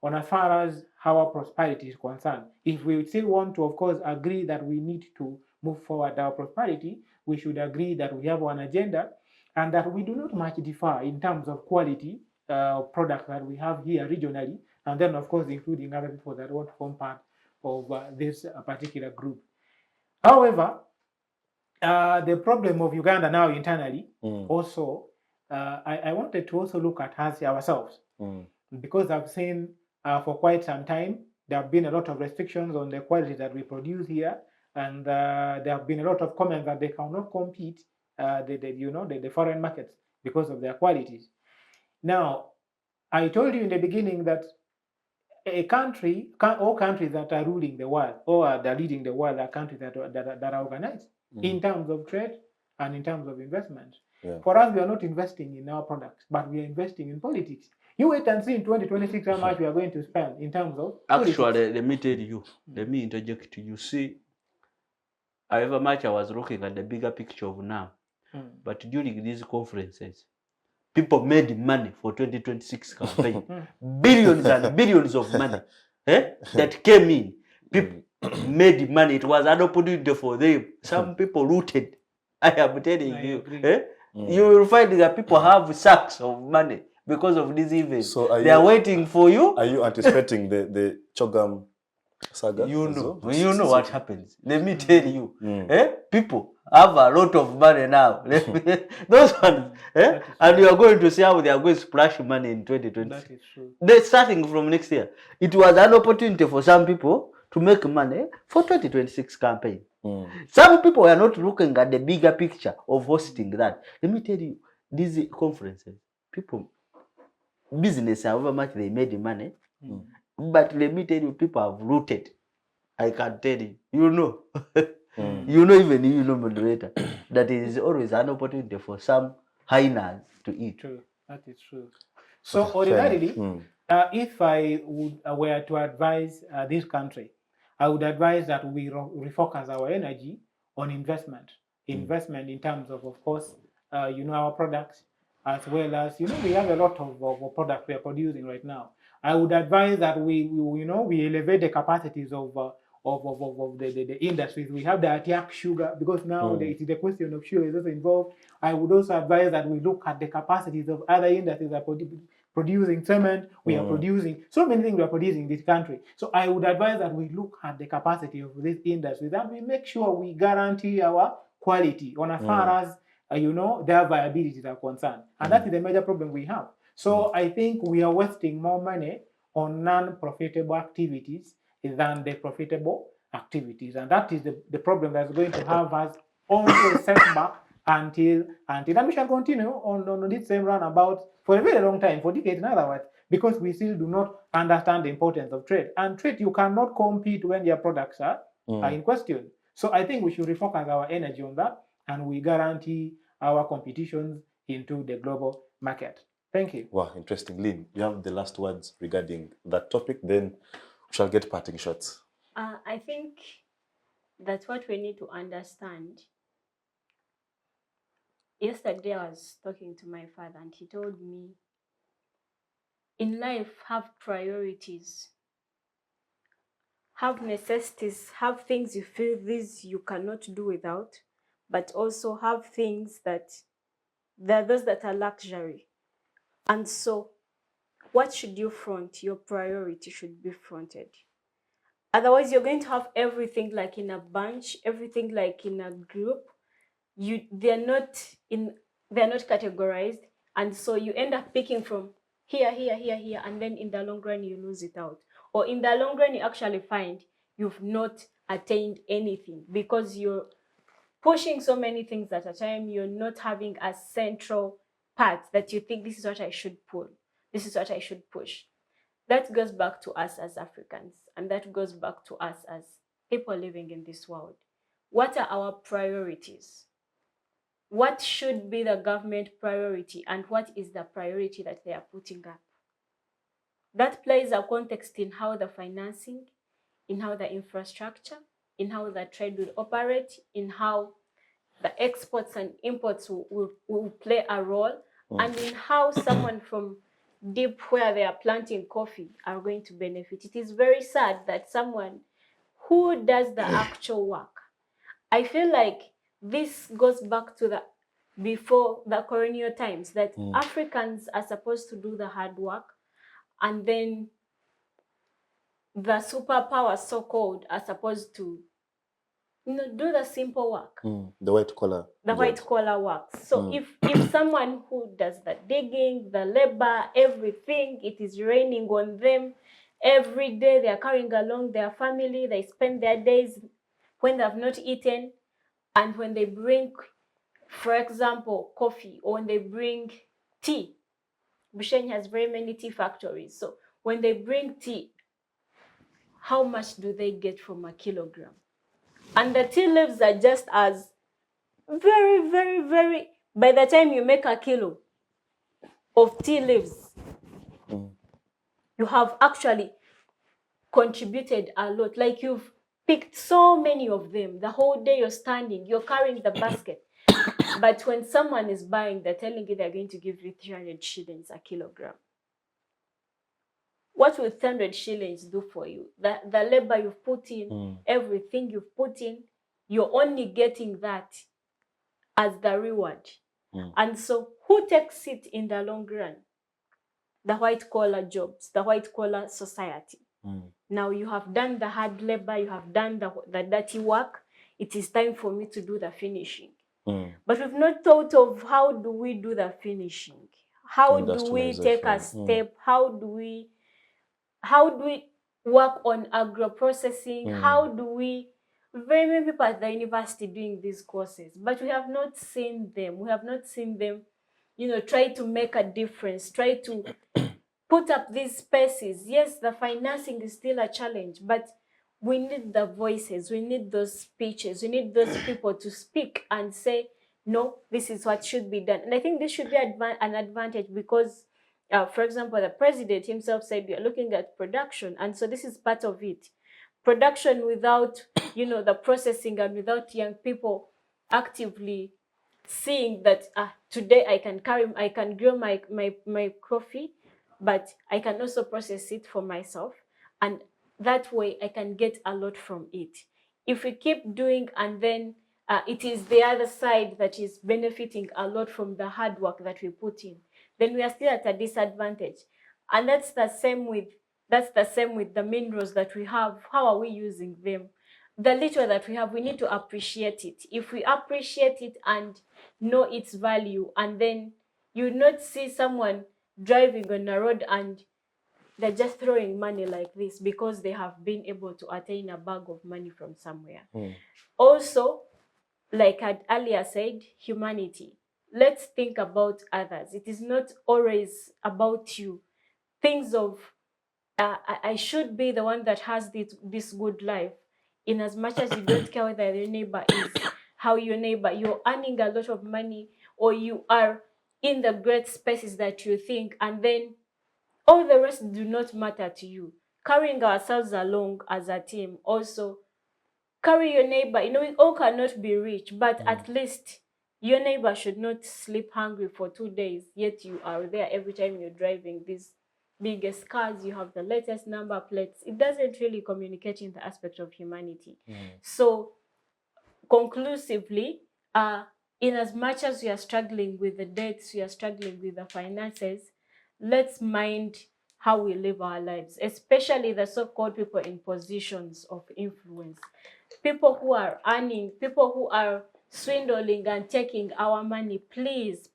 on as far as our prosperity is concerned. If we still want to, of course, agree that we need to move forward our prosperity, we should agree that we have one agenda and that we do not much differ in terms of quality products that we have here regionally, and then, of course, including other people that want to form part of this particular group. However, the problem of Uganda now internally also, I wanted to also look at us ourselves, because I've seen for quite some time there have been a lot of restrictions on the quality that we produce here, and there have been a lot of comments that they cannot compete the foreign markets because of their qualities. Now, I told you in the beginning that a country, all countries that are ruling the world or that are leading the world are countries that are organized in terms of trade and in terms of investment. For us, we are not investing in our products, but we are investing in politics. You wait and see in 2026 how much we are going to spend in terms of politics. Actually, let me tell you, let me interject. You see, however much I was looking at the bigger picture of now, but during these conferences, people made money for 2026 campaign. Billions and billions of money that came in. People made money. It was an opportunity for them. Some people looted. I am telling you. You will find that people have sacks of money because of this event. So they are waiting for you. Are you anticipating the Chogam saga? You know what happens. Let me tell you. People have a lot of money now. Those ones, and you are going to see how they are going to splash money in 2020. That is true. They're starting from next year. It was an opportunity for some people to make money for 2026 campaign. Some people are not looking at the bigger picture of hosting that. Let me tell you, these conferences, people, business, however much they made money, but let me tell you, people have rooted. I can tell you, you know, even you know, moderator, that it is always an opportunity for some hyenas to eat. True, that is true. So ordinarily, if I would were to advise this country, I would advise that we refocus our energy on investment in terms of course, our products, as well as, we have a lot of products we are producing right now. I would advise that we elevate the capacities of the industries. We have the Atiak sugar, because now the question of sugar is also involved. I would also advise that we look at the capacities of other industries that are producing cement. We are producing so many things we are producing in this country. So I would advise that we look at the capacity of this industry, that we make sure we guarantee our quality on as far as their viabilities are concerned. And that is the major problem we have. So I think we are wasting more money on non-profitable activities than the profitable activities. And that is the problem that's going to have us onto a setback until and we shall continue on this same roundabout for a very long time, for decades in other words, because we still do not understand the importance of trade. And trade, you cannot compete when your products are in question. So I think we should refocus our energy on that, and we guarantee our competitions into the global market. Thank you. Wow, interesting. Lynn, you have the last words regarding that topic, then we shall get parting shots. I think that's what we need to understand. Yesterday I was talking to my father, and he told me, in life, have priorities, have necessities, have things you feel these you cannot do without, but also have things that there are those that are luxury. And so what should you front? Your priority should be fronted. Otherwise, you're going to have everything like in a bunch, everything like in a group. They're not categorized, and so you end up picking from here, and then in the long run you lose it out. Or in the long run you actually find you've not attained anything, because you're pushing so many things at a time. You're not having a central part that you think, this is what I should pull, this is what I should push. That goes back to us as Africans, and that goes back to us as people living in this world. What are our priorities? What should be the government priority, and what is the priority that they are putting up? That plays a context in how the financing, in how the infrastructure, in how the trade will operate, in how the exports and imports will play a role, and in how someone from deep where they are planting coffee are going to benefit. It is very sad that someone who does the actual work, I feel like this goes back to the before the colonial times, that Africans are supposed to do the hard work, and then the superpowers, so-called, are supposed to do the simple work. The white collar. The white collar work. So if someone who does the digging, the labor, everything, it is raining on them every day, they are carrying along their family, they spend their days when they have not eaten, and when they bring, for example, coffee, or when they bring tea, Bushenyi has very many tea factories. So when they bring tea, how much do they get from a kilogram? And the tea leaves are just as very, very, very, by the time you make a kilo of tea leaves, you have actually contributed a lot. Like, you've picked so many of them. The whole day you're standing, you're carrying the basket. But when someone is buying, they're telling you they're going to give you 300 shillings a kilogram. What will 300 shillings do for you? The labor you've put in, everything you've put in, you're only getting that as the reward. And so who takes it in the long run? The white collar jobs, the white collar society. Now you have done the hard labor, you have done the dirty work. it is time for me to do the finishing. But we've not thought of how do we do the finishing? How do we take a step? How do we work on agro-processing? How do we, very many people at the university doing these courses, but we have not seen them. We have not seen them, try to make a difference, try to put up these spaces. Yes, the financing is still a challenge, but we need the voices, we need those speeches, we need those people to speak and say, no, this is what should be done. And I think this should be an advantage because, for example, the president himself said we are looking at production, and so this is part of it. Production without, the processing and without young people actively seeing that today I can grow my coffee, but I can also process it for myself, and that way I can get a lot from it. If we keep doing and then it is the other side that is benefiting a lot from the hard work that we put in, then we are still at a disadvantage. And that's the same with the minerals that we have. How are we using them? The little that we have, we need to appreciate it. If we appreciate it and know its value, and then you not see someone driving on a road and they're just throwing money like this because they have been able to attain a bag of money from somewhere. Also, like I earlier said, humanity. Let's think about others. It is not always about you. Things of, I should be the one that has this good life. In as much as you don't care whether your neighbor is, how your neighbor, you're earning a lot of money, or you are in the great spaces that you think, and then all the rest do not matter to you. Carrying ourselves along as a team, also carry your neighbor. We all cannot be rich, but at least your neighbor should not sleep hungry for 2 days, yet you are there every time you're driving these biggest cars, you have the latest number plates. It doesn't really communicate in the aspect of humanity. So conclusively, in as much as we are struggling with the debts, we are struggling with the finances, let's mind how we live our lives, especially the so-called people in positions of influence. People who are earning, people who are swindling and taking our money, please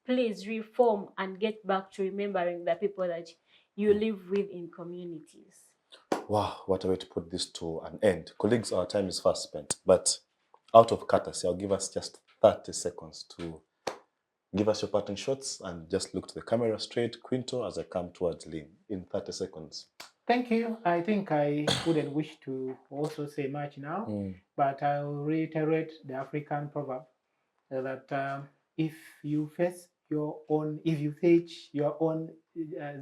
reform and get back to remembering the people that you live with in communities. Wow, what a way to put this to an end. Colleagues, our time is fast spent, but out of courtesy, I'll give us just 30 seconds to give us your parting shots and just look to the camera straight, Quinto, as I come towards Lynn in 30 seconds. Thank you. I think I wouldn't wish to also say much now, but I'll reiterate the African proverb that if you fetch your own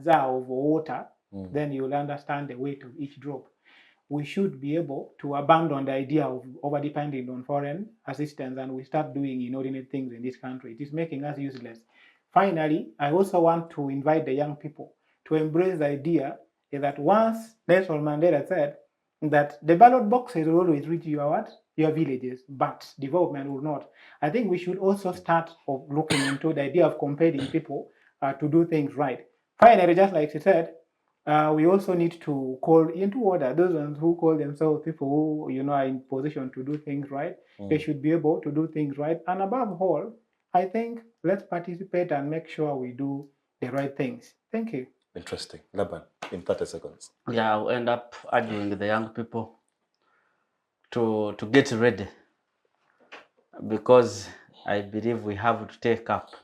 jar of water, then you'll understand the weight of each drop. We should be able to abandon the idea of over-depending on foreign assistance, and we start doing inordinate things in this country. It is making us useless. Finally, I also want to invite the young people to embrace the idea that once Nelson Mandela said that the ballot boxes will always reach your villages, but development will not. I think we should also start looking into the idea of compelling people to do things right. Finally, just like she said, we also need to call into order those ones who call themselves people who are in position to do things right. They should be able to do things right. And above all, I think let's participate and make sure we do the right things. Thank you. Interesting. Laban, in 30 seconds. Yeah, I'll end up urging the young people to get ready, because I believe we have to take up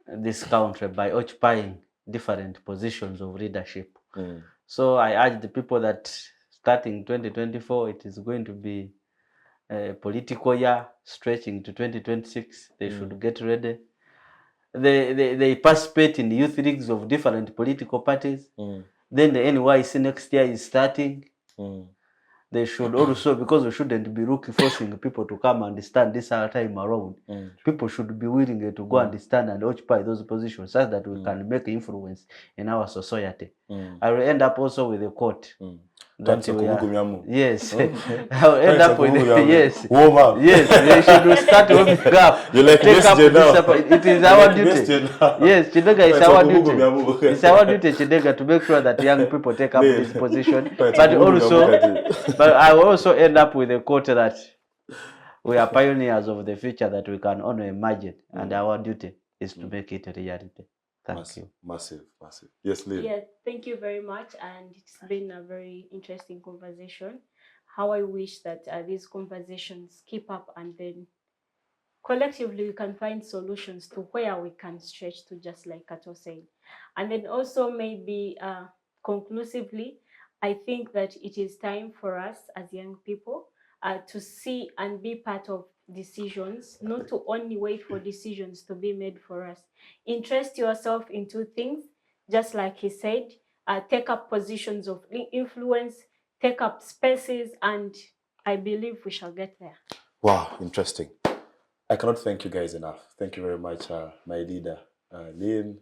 this country by occupying different positions of leadership. So I urge the people that starting 2024, it is going to be a political year stretching to 2026. They should get ready. They participate in youth leagues of different political parties. Then the NYC next year is starting. They should also, because we shouldn't be forcing people to come and stand this other time around. People should be willing to go and stand and occupy those positions so that we can make influence in our society. I will end up also with a quote. That yes, I'll end up with yes. Warm up. Yes, they should start warming up. You like take up now. It is our duty. Yes, Kidega is our duty. It's our duty, Kidega, to make sure that young people take up this position. But I will also end up with a quote that we are pioneers of the future that we can only imagine, and our duty is to make it a reality. Thank you. Massive. Yes, Lynn. Yeah, thank you very much. And it's been a very interesting conversation. How I wish that these conversations keep up, and then collectively we can find solutions to where we can stretch to, just like Kato said. And then also maybe conclusively, I think that it is time for us as young people to see and be part of decisions, not to only wait for decisions to be made for us. Interest yourself into things, just like he said, take up positions of influence, take up spaces, and I believe we shall get there. Wow, interesting. I cannot thank you guys enough. Thank you very much, my leader, Lynn,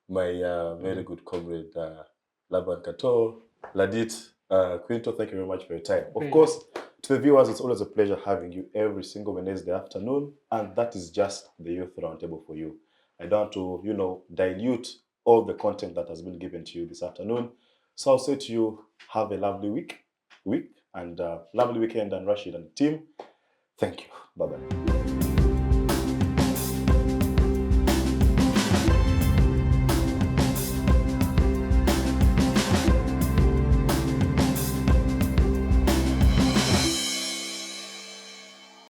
my very good comrade, Laban Kato, Ladit, Quinto. Thank you very much for your time. Of course, to the viewers, it's always a pleasure having you every single Wednesday afternoon, and that is just the Youth Roundtable for you. I don't want to, dilute all the content that has been given to you this afternoon. So I'll say to you, have a lovely week, and lovely weekend, and Rashid and team. Thank you. Bye-bye.